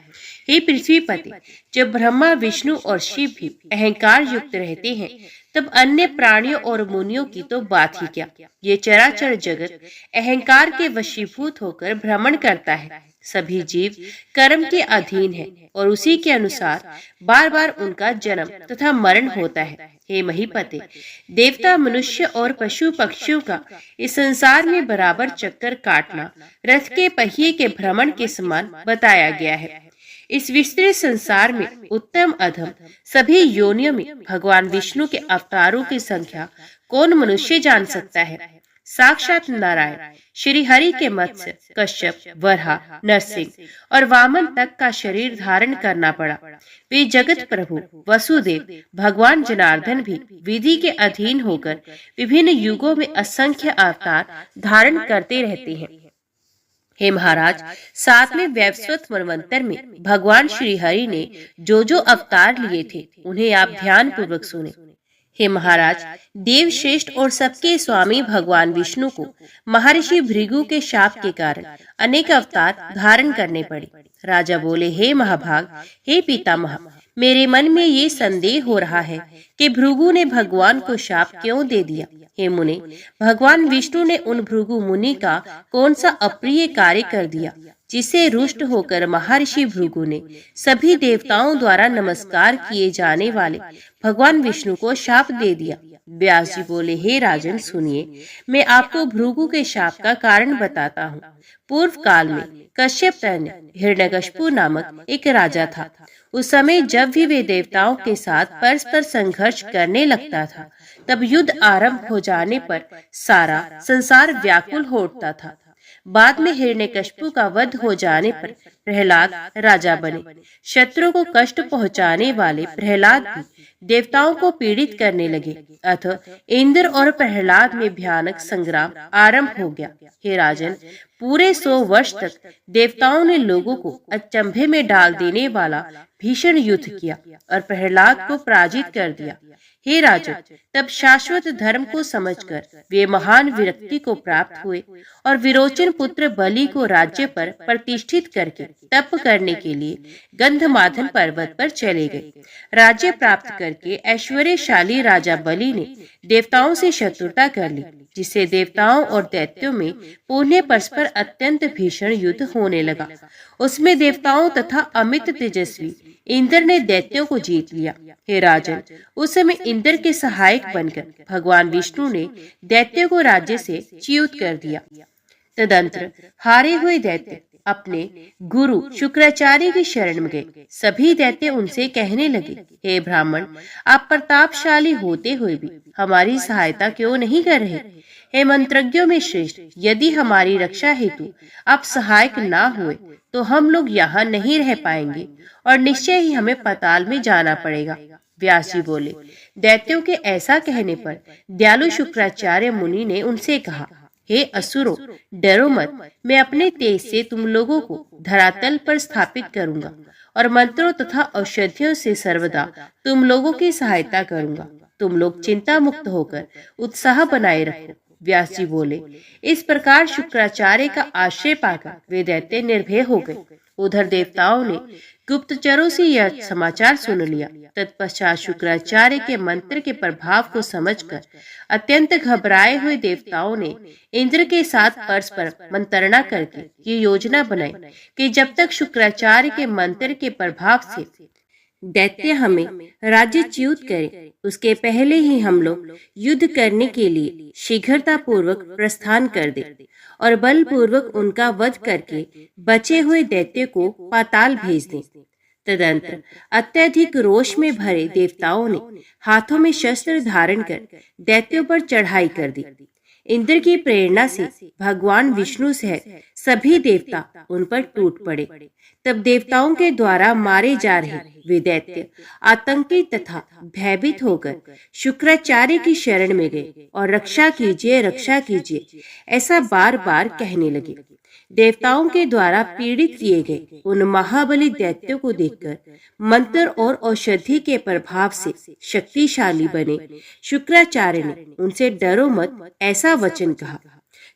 हे पृथ्वीपति, जब ब्रह्मा, विष्णु और शिव भी अहंकार युक्त रहते हैं, तब अन्य प्राणियों और मुनियों की तो बात ही क्या। ये चराचर जगत अहंकार के वशीभूत होकर भ्रमण करता है। सभी जीव कर्म के अधीन है और उसी के अनुसार बार बार उनका जन्म तथा मरण होता है। हे महीपते, देवता, मनुष्य और पशु पक्षियों का इस संसार में बराबर चक्कर काटना रथ के पहिए के भ्रमण के समान बताया गया है। इस विस्तृत संसार में उत्तम अधम सभी योनियों में भगवान विष्णु के अवतारों की संख्या कौन मनुष्य जान सकता है? साक्षात नारायण श्री हरि के मत्स्य, कश्यप, वराह, नरसिंह और वामन तक का शरीर धारण करना पड़ा। वे जगत प्रभु वसुदेव भगवान जनार्दन भी विधि के अधीन होकर विभिन्न युगों में असंख्य अवतार धारण करते रहते हैं। हे महाराज, 7वें वैवस्वत मनवंतर में भगवान श्री हरि ने जो जो अवतार लिए थे, उन्हें आप ध्यान पूर्वक सुने। हे महाराज, देवश्रेष्ठ और सबके स्वामी भगवान विष्णु को महर्षि भृगु के शाप के कारण अनेक अवतार धारण करने पड़े। राजा बोले, हे महाभाग, हे पितामह, मेरे मन में ये संदेह हो रहा है कि भृगु ने भगवान को शाप क्यों दे दिया। हे मुने, भगवान विष्णु ने उन भृगु मुनि का कौन सा अप्रिय कार्य कर दिया जिसे रुष्ट होकर महर्षि भृगु ने सभी देवताओं द्वारा नमस्कार किए जाने वाले भगवान विष्णु को शाप दे दिया। व्यास जी बोले, हे राजन, सुनिए, मैं आपको भृगु के शाप का कारण बताता हूँ। पूर्व काल में कश्यप तनय हिरण्यकशिपु नामक एक राजा था। उस समय जब भी वे देवताओं के साथ परस्पर संघर्ष करने लगता था, तब युद्ध आरंभ हो जाने पर सारा संसार व्याकुल हो उठता था। बाद में हिरण्यकशिपु का वध हो जाने पर प्रहलाद राजा बने। शत्रु को कष्ट पहुंचाने वाले प्रहलाद भी देवताओं को पीड़ित करने लगे। अतः इंद्र और प्रहलाद में भयानक संग्राम आरंभ हो गया। हे राजन, पूरे 100 वर्ष तक देवताओं ने लोगों को अचंभे में डाल देने वाला भीषण युद्ध किया और प्रहलाद को पराजित कर दिया। हे राजन, तब शाश्वत धर्म को समझकर वे महान विरक्ति को प्राप्त हुए और विरोचन पुत्र बलि को राज्य पर प्रतिष्ठित करके तप करने के लिए गंधमादन पर्वत पर चले गए। राज्य प्राप्त करके ऐश्वर्यशाली राजा बलि ने देवताओं से शत्रुता कर ली, जिससे देवताओं और दैत्यों में पुण्य परस्पर अत्यंत भीषण युद्ध होने लगा। उसमें देवताओं तथा अमित तेजस्वी इंद्र ने दैत्यों को जीत लिया। हे राजन, उस समय इंद्र के सहायक बनकर भगवान विष्णु ने दैत्यों को राज्य से च्युत कर दिया। तदंतर हारे हुए दैत्य अपने गुरु शुक्राचार्य की शरण में गए। सभी दैत्य उनसे कहने लगे, हे ब्राह्मण, आप प्रतापशाली होते हुए भी हमारी सहायता क्यों नहीं कर रहे? हे मंत्रज्ञों में श्रेष्ठ, यदि हमारी रक्षा हेतु आप सहायक ना हुए तो हम लोग यहाँ नहीं रह पाएंगे और निश्चय ही हमें पाताल में जाना पड़ेगा। व्यास जी बोले, दैत्यों के ऐसा कहने पर दयालु शुक्राचार्य मुनि ने उनसे कहा, हे असुरों, डरो मत, मैं अपने तेज से तुम लोगों को धरातल पर स्थापित करूंगा और मंत्रों तथा औषधियों से सर्वदा तुम लोगों की सहायता करूंगा। तुम लोग चिंता मुक्त होकर उत्साह बनाए रखो। व्यास जी बोले, इस प्रकार शुक्राचार्य का आश्रय पाकर वे दैत्य निर्भय हो गए। उधर देवताओं ने गुप्तचरों से यह समाचार सुन लिया। तत्पश्चात शुक्राचार्य के मंत्र के प्रभाव को समझकर अत्यंत घबराए हुए देवताओं ने इंद्र के साथ परस्पर मंत्रणा करके ये योजना बनाई कि जब तक शुक्राचार्य के मंत्र के प्रभाव से दैत्य हमें राज्य च्युत करे, उसके पहले ही हम लोग युद्ध करने के लिए शीघ्रता पूर्वक प्रस्थान कर दे और बलपूर्वक उनका वध करके बचे हुए दैत्य को पाताल भेज दें। तदंतर अत्यधिक रोष में भरे देवताओं ने हाथों में शस्त्र धारण कर दैत्यों पर चढ़ाई कर दी। इंद्र की प्रेरणा से भगवान विष्णु सहित सभी देवता उन पर टूट पड़े। तब देवताओं के द्वारा मारे जा रहे वे दैत्य आतंकित तथा भयभीत होकर शुक्राचार्य की शरण में गए और रक्षा कीजिए ऐसा बार बार कहने लगे। देवताओं के द्वारा पीड़ित किए गए उन महाबली दैत्यों को देखकर मंत्र और औषधि के प्रभाव से शक्तिशाली बने शुक्राचार्य ने उनसे डरो मत ऐसा वचन कहा।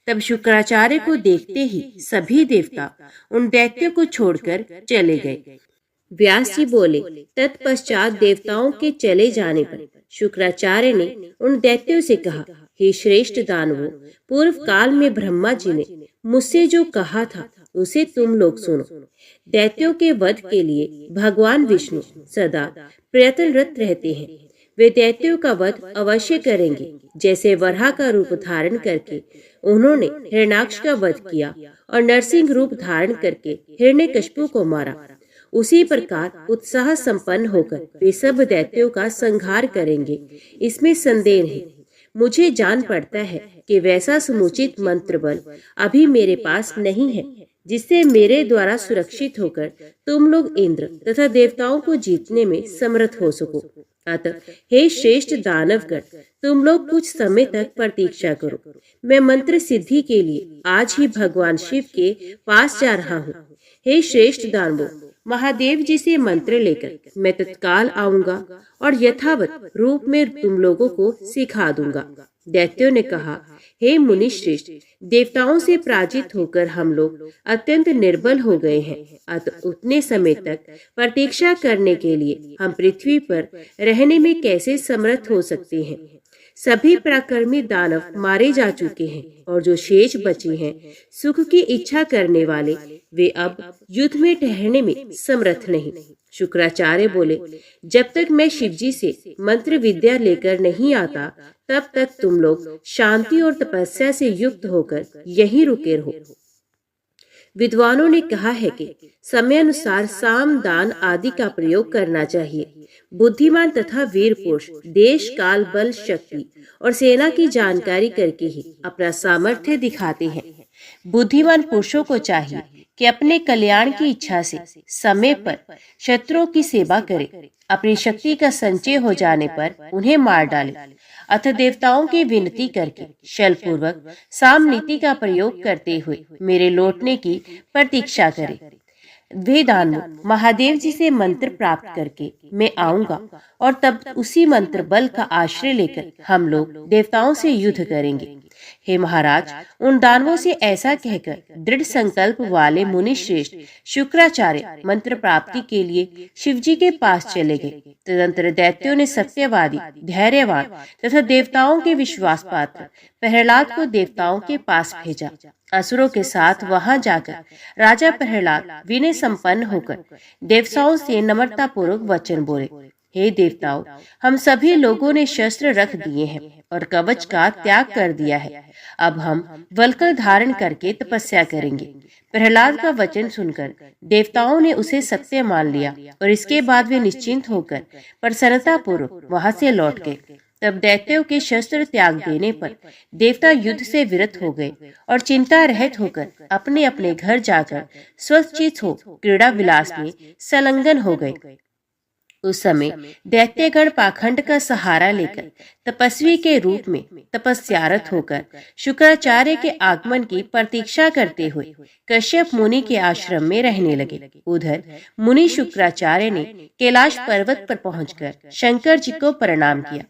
तब शुक्राचार्य को देखते ही सभी देवता उन दैत्यों को छोड़कर चले गए। व्यास जी बोले, तत्पश्चात देवताओं के चले जाने पर शुक्राचार्य ने उन दैत्यों से कहा, हे श्रेष्ठ दानवों, पूर्व काल में ब्रह्मा जी ने मुझसे जो कहा था उसे तुम लोग सुनो। दैत्यों के वध के लिए भगवान विष्णु सदा प्रयत्नरत रहते हैं। वे दैत्यों का वध अवश्य करेंगे। जैसे वराह का रूप धारण करके उन्होंने हिरण्याक्ष का वध किया और नरसिंह रूप धारण करके हिरण्यकशिपु को मारा, उसी प्रकार उत्साह संपन्न होकर वे सब दैत्यों का संहार करेंगे। इसमें संदेह नहीं। मुझे जान पड़ता है कि वैसा समुचित मंत्र बल अभी मेरे पास नहीं है जिससे मेरे द्वारा सुरक्षित होकर तुम लोग इंद्र तथा देवताओं को जीतने में समर्थ हो सको। अतः हे श्रेष्ठ दानवगण, तुम लोग कुछ समय तक प्रतीक्षा करो। मैं मंत्र सिद्धि के लिए आज ही भगवान शिव के पास जा रहा हूँ। हे श्रेष्ठ दानवों, महादेव जी से मंत्र लेकर मैं तत्काल आऊंगा और यथावत रूप में तुम लोगों को सिखा दूंगा। दैत्यों ने कहा, हे मुनि श्रेष्ठ, देवताओं से पराजित होकर हम लोग अत्यंत निर्बल हो गए हैं। अतः उतने समय तक प्रतीक्षा करने के लिए हम पृथ्वी पर रहने में कैसे समर्थ हो सकते हैं। सभी पराक्रमी दानव मारे जा चुके हैं और जो शेष बचे हैं सुख की इच्छा करने वाले, वे अब युद्ध में ठहरने में समर्थ नहीं। शुक्राचार्य बोले, जब तक मैं शिवजी से मंत्र विद्या लेकर नहीं आता तब तक तुम लोग शांति और तपस्या से युक्त होकर यहीं रुके रहो। विद्वानों ने कहा है कि समय अनुसार साम दान आदि का प्रयोग करना चाहिए। बुद्धिमान तथा वीर पुरुष देश काल बल शक्ति और सेना की जानकारी करके ही अपना सामर्थ्य दिखाते हैं। बुद्धिमान पुरुषों को चाहिए कि अपने कल्याण की इच्छा से समय पर शत्रुओं की सेवा करें। अपनी शक्ति का संचय हो जाने पर उन्हें मार डालें। अतः देवताओं की विनती करके छल पूर्वक साम नीति का प्रयोग करते हुए मेरे लौटने की प्रतीक्षा करें। वे दानव महादेव जी से मंत्र प्राप्त करके मैं आऊंगा और तब उसी मंत्र बल का आश्रय लेकर हम लोग देवताओं से युद्ध करेंगे। हे महाराज, उन दानवों से ऐसा कहकर दृढ़ संकल्प वाले मुनि श्रेष्ठ शुक्राचार्य मंत्र प्राप्ति के लिए शिवजी के पास चले गए। तदंतर दैत्यों ने सत्यवादी, धैर्यवान तथा देवताओं के विश्वास पात्र प्रहलाद को देवताओं के पास भेजा। असुरों के साथ वहां जाकर राजा प्रहलाद विनय संपन्न होकर देवताओं से नम्रता पूर्वक वचन बोले, हे देवताओं, हम सभी लोगों ने शस्त्र रख दिए हैं और कवच का त्याग कर दिया है। अब हम वल्कल धारण करके तपस्या करेंगे। प्रहलाद का वचन सुनकर देवताओं ने उसे सत्य मान लिया और इसके बाद वे निश्चिंत होकर प्रसन्नता पूर्वक वहां से लौट गए। तब दैत्यों के शस्त्र त्याग देने पर देवता युद्ध से विरत हो गए और चिंता रहित होकर अपने अपने घर जाकर स्वचित हो क्रीड़ा विलास में संलग्न हो गए। उस समय दैत्यगण पाखंड का सहारा लेकर तपस्वी के रूप में तपस्यारत होकर शुक्राचार्य के आगमन की प्रतीक्षा करते हुए कश्यप मुनि के आश्रम में रहने लगे। उधर मुनि शुक्राचार्य ने कैलाश पर्वत पर पहुंचकर शंकर जी को प्रणाम किया।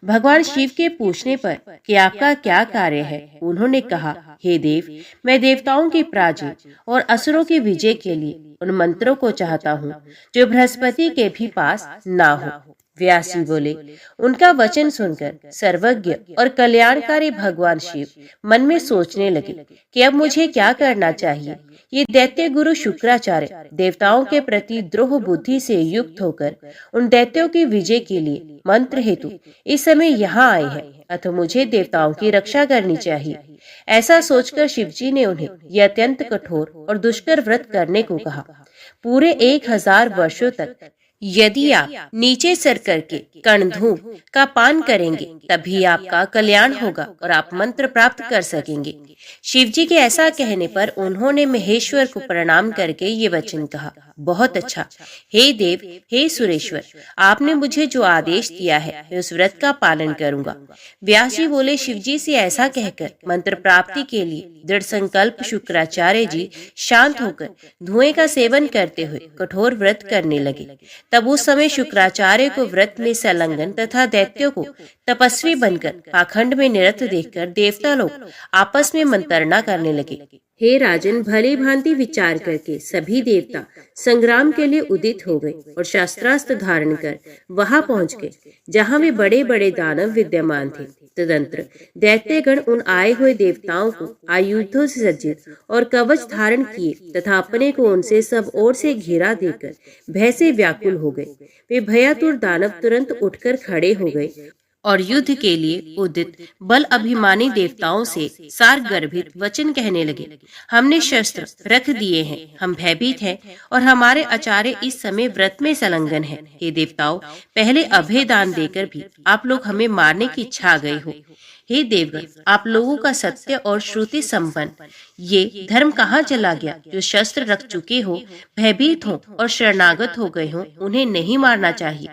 भगवान शिव के पूछने पर कि आपका क्या कार्य है, उन्होंने कहा, हे देव, मैं देवताओं की पराजय और असुरों की विजय के लिए उन मंत्रों को चाहता हूँ जो बृहस्पति के भी पास ना हो। व्यास जी बोले, उनका वचन सुनकर सर्वज्ञ और कल्याणकारी भगवान शिव मन में सोचने लगे कि अब मुझे क्या करना चाहिए। ये दैत्य गुरु शुक्राचार्य देवताओं के प्रति द्रोह बुद्धि से युक्त होकर उन दैत्यों की विजय के लिए मंत्र हेतु इस समय यहाँ आए हैं, अतः मुझे देवताओं की रक्षा करनी चाहिए। ऐसा सोचकर शिवजी ने उन्हें यह अत्यंत कठोर और दुष्कर व्रत करने को कहा। पूरे 1000 वर्षों तक यदि आप नीचे सर करके कर्णधूप का पान करेंगे तभी आपका कल्याण होगा और आप मंत्र प्राप्त कर सकेंगे। शिवजी के ऐसा कहने पर उन्होंने महेश्वर को प्रणाम करके ये वचन कहा, बहुत अच्छा, हे देव, हे सुरेश्वर, आपने मुझे जो आदेश दिया है मैं उस व्रत का पालन करूंगा। व्यास जी बोले, शिवजी से ऐसा कहकर मंत्र प्राप्ति के लिए दृढ़ संकल्प शुक्राचार्य जी शांत होकर धुएं का सेवन करते हुए कठोर व्रत करने लगे। तब उस समय शुक्राचार्य को व्रत में संलग्न तथा दैत्यों को तपस्वी बनकर पाखंड में निरत देखकर देवता लोग आपस में मंत्रणा करने लगे। हे राजन, भली भांति विचार करके सभी देवता संग्राम के लिए उदित हो गए और शस्त्रास्त्र धारण कर वहां पहुंच गए जहां वे बड़े बड़े दानव विद्यमान थे। तदंतर दैत्यगण उन आए हुए देवताओं को आयुधों से सज्जित और कवच धारण किए तथा अपने को उनसे सब ओर से घेरा देकर भय से व्याकुल हो गए। वे भयातुर दानव तुरंत उठकर खड़े हो गए और युद्ध के लिए उदित बल अभिमानी देवताओं से सार गर्भित वचन कहने लगे, हमने शस्त्र रख दिए हैं, हम भयभीत हैं और हमारे आचार्य इस समय व्रत में संलग्न हैं। हे देवताओं, पहले अभय दान देकर भी आप लोग हमें मारने की इच्छा गए हो। हे देवगण, आप लोगों का सत्य और श्रुति संपन्न ये धर्म कहाँ चला गया? जो शस्त्र रख चुके हो, भयभीत हो और शरणागत हो गए हो, उन्हें नहीं मारना चाहिए।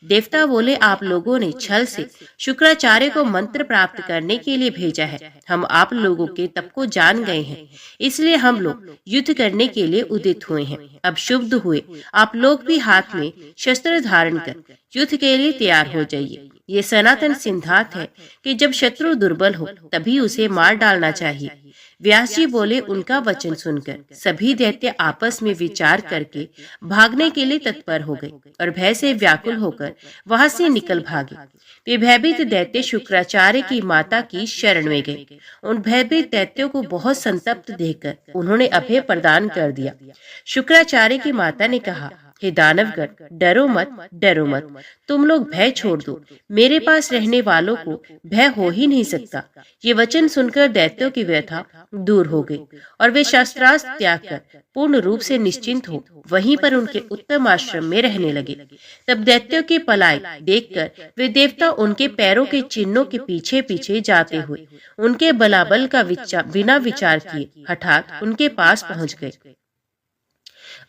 देवता बोले, आप लोगों ने छल से शुक्राचार्य को मंत्र प्राप्त करने के लिए भेजा है। हम आप लोगों के तप को जान गए हैं, इसलिए हम लोग युद्ध करने के लिए उदित हुए हैं। अब शुभ हुए आप लोग भी हाथ में शस्त्र धारण कर युद्ध के लिए तैयार हो जाइए। ये सनातन सिद्धांत है कि जब शत्रु दुर्बल हो तभी उसे मार डालना चाहिए। व्यास जी बोले, उनका वचन सुनकर सभी दैत्य आपस में विचार करके भागने के लिए तत्पर हो गए और भय से व्याकुल होकर वहां से निकल भागे। वे भयभीत दैत्य शुक्राचार्य की माता की शरण में गए। उन भयभीत दैत्यों को बहुत संतप्त देखकर उन्होंने अभय प्रदान कर दिया। शुक्राचार्य की माता ने कहा, हे दानवगण, डरो मत, डरो मत, तुम लोग भय छोड़ दो। मेरे पास रहने वालों को भय हो ही नहीं सकता। ये वचन सुनकर दैत्यों की व्यथा दूर हो गई और वे शस्त्रास्त्र त्याग कर पूर्ण रूप से निश्चिंत हो वहीं पर उनके उत्तम आश्रम में रहने लगे। तब दैत्यों की पलाई देखकर वे देवता उनके पैरों के चिन्हों के पीछे पीछे जाते हुए उनके बलाबल का बिना विचार किए हठात उनके पास पहुंच गए।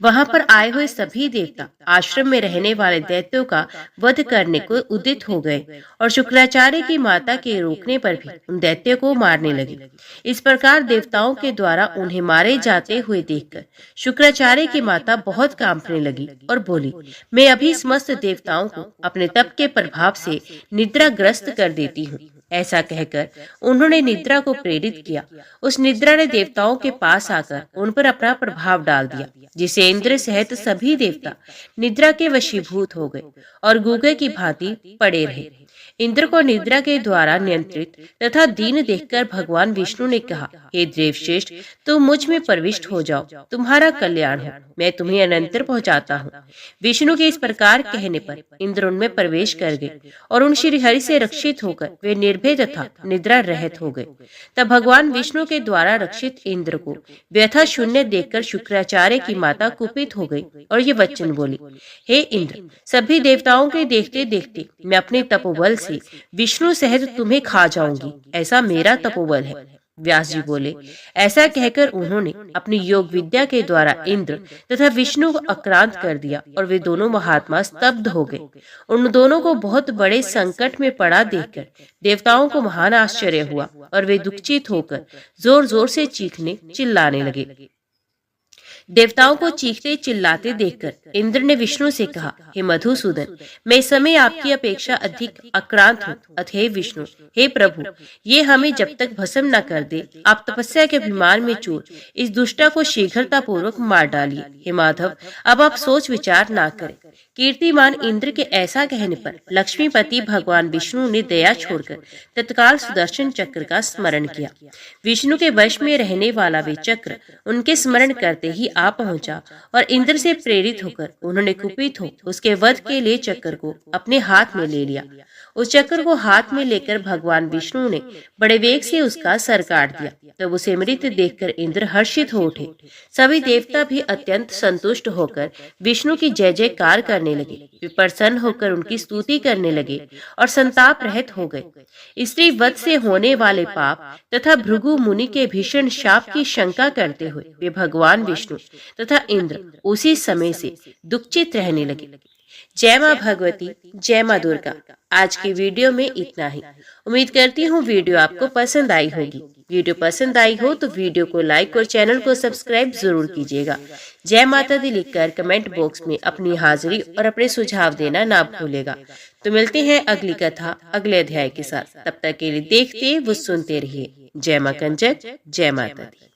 वहां पर आए हुए सभी देवता आश्रम में रहने वाले दैत्यों का वध करने को उद्यत हो गए और शुक्राचार्य की माता के रोकने पर भी उन दैत्यों को मारने लगे। इस प्रकार देवताओं के द्वारा उन्हें मारे जाते हुए देखकर शुक्राचार्य की माता बहुत कांपने लगी और बोली, मैं अभी समस्त देवताओं को अपने तप के प्रभाव से निद्राग्रस्त कर देती हूँ। ऐसा कहकर उन्होंने निद्रा को प्रेरित किया। उस निद्रा ने देवताओं के पास आकर उन पर अपना प्रभाव डाल दिया, जिसे इंद्र सहित सभी देवता निद्रा के वशीभूत हो गए और गूंगे की भांति पड़े रहे। इंद्र को निद्रा के द्वारा नियंत्रित तथा दीन देखकर भगवान विष्णु ने कहा, हे देवश्रेष्ठ, तुम मुझ में प्रविष्ट हो जाओ, तुम्हारा कल्याण हो, मैं तुम्हें अनंतर पहुंचाता हूँ। विष्णु के इस प्रकार कहने पर इंद्र उनमें प्रवेश कर गए और उन श्री हरि से रक्षित होकर वे निर्भय तथा निद्रा रहित हो गए। तब भगवान विष्णु के द्वारा रक्षित इंद्र को व्यथा शून्य देखकर शुक्राचार्य की माता कुपित हो गई और ये वचन बोली, हे इंद्र, सभी देवताओं के देखते देखते मैं अपने तपोबल से विष्णु सहित तुम्हें खा जाऊंगी, ऐसा मेरा तपोबल है। व्यास जी बोले, ऐसा कहकर उन्होंने अपनी योग विद्या के द्वारा इंद्र तथा विष्णु को आक्रांत कर दिया और वे दोनों महात्मा स्तब्ध हो गए। उन दोनों को बहुत बड़े संकट में पड़ा देखकर देवताओं को महान आश्चर्य हुआ और वे दुखित होकर जोर जोर से चीखने चिल्लाने लगे। देवताओं को चीखते चिल्लाते देखकर इंद्र ने विष्णु से कहा, हे मधुसूदन, मैं इस समय आपकी अपेक्षा अधिक आक्रांत हूँ। अतः विष्णु, हे प्रभु, ये हमें जब तक भस्म न कर दे, आप तपस्या के अभिमान में चूर इस दुष्टा को शीघ्रता पूर्वक मार डालिए। हे माधव, अब आप सोच विचार न करें। कीर्तिमान इंद्र के ऐसा कहने पर लक्ष्मीपति भगवान विष्णु ने दया छोड़कर तत्काल सुदर्शन चक्र का स्मरण किया। विष्णु के वश में रहने वाला वे चक्र उनके स्मरण करते ही आ पहुंचा और इंद्र से प्रेरित होकर उन्होंने कुपित हो उसके वध के लिए चक्र को अपने हाथ में ले लिया। उस चक्र को हाथ में लेकर भगवान विष्णु ने बड़े वेग से उसका सर काट दिया। तब उसे मृत देखकर इंद्र हर्षित हो उठे। सभी देवता भी अत्यंत संतुष्ट होकर विष्णु की जय जयकार करने लगे। वे प्रसन्न होकर उनकी स्तुति करने लगे और संताप रहित हो गए। स्त्री वध से होने वाले पाप तथा भृगु मुनि के भीषण शाप की शंका करते हुए वे भगवान विष्णु तथा इंद्र उसी समय से दुखित रहने लगे। जय माँ भगवती, जय माँ दुर्गा। आज की वीडियो में इतना ही। उम्मीद करती हूँ वीडियो आपको पसंद आई होगी। वीडियो पसंद आई हो तो वीडियो को लाइक और चैनल को सब्सक्राइब जरूर कीजिएगा। जय माता दी लिखकर कमेंट बॉक्स में अपनी हाजिरी और अपने सुझाव देना ना भूलेगा। तो मिलते हैं अगली कथा अगले अध्याय के साथ। तब तक के लिए देखते व सुनते रहिए। जय माँ कंचक, जय माता दी।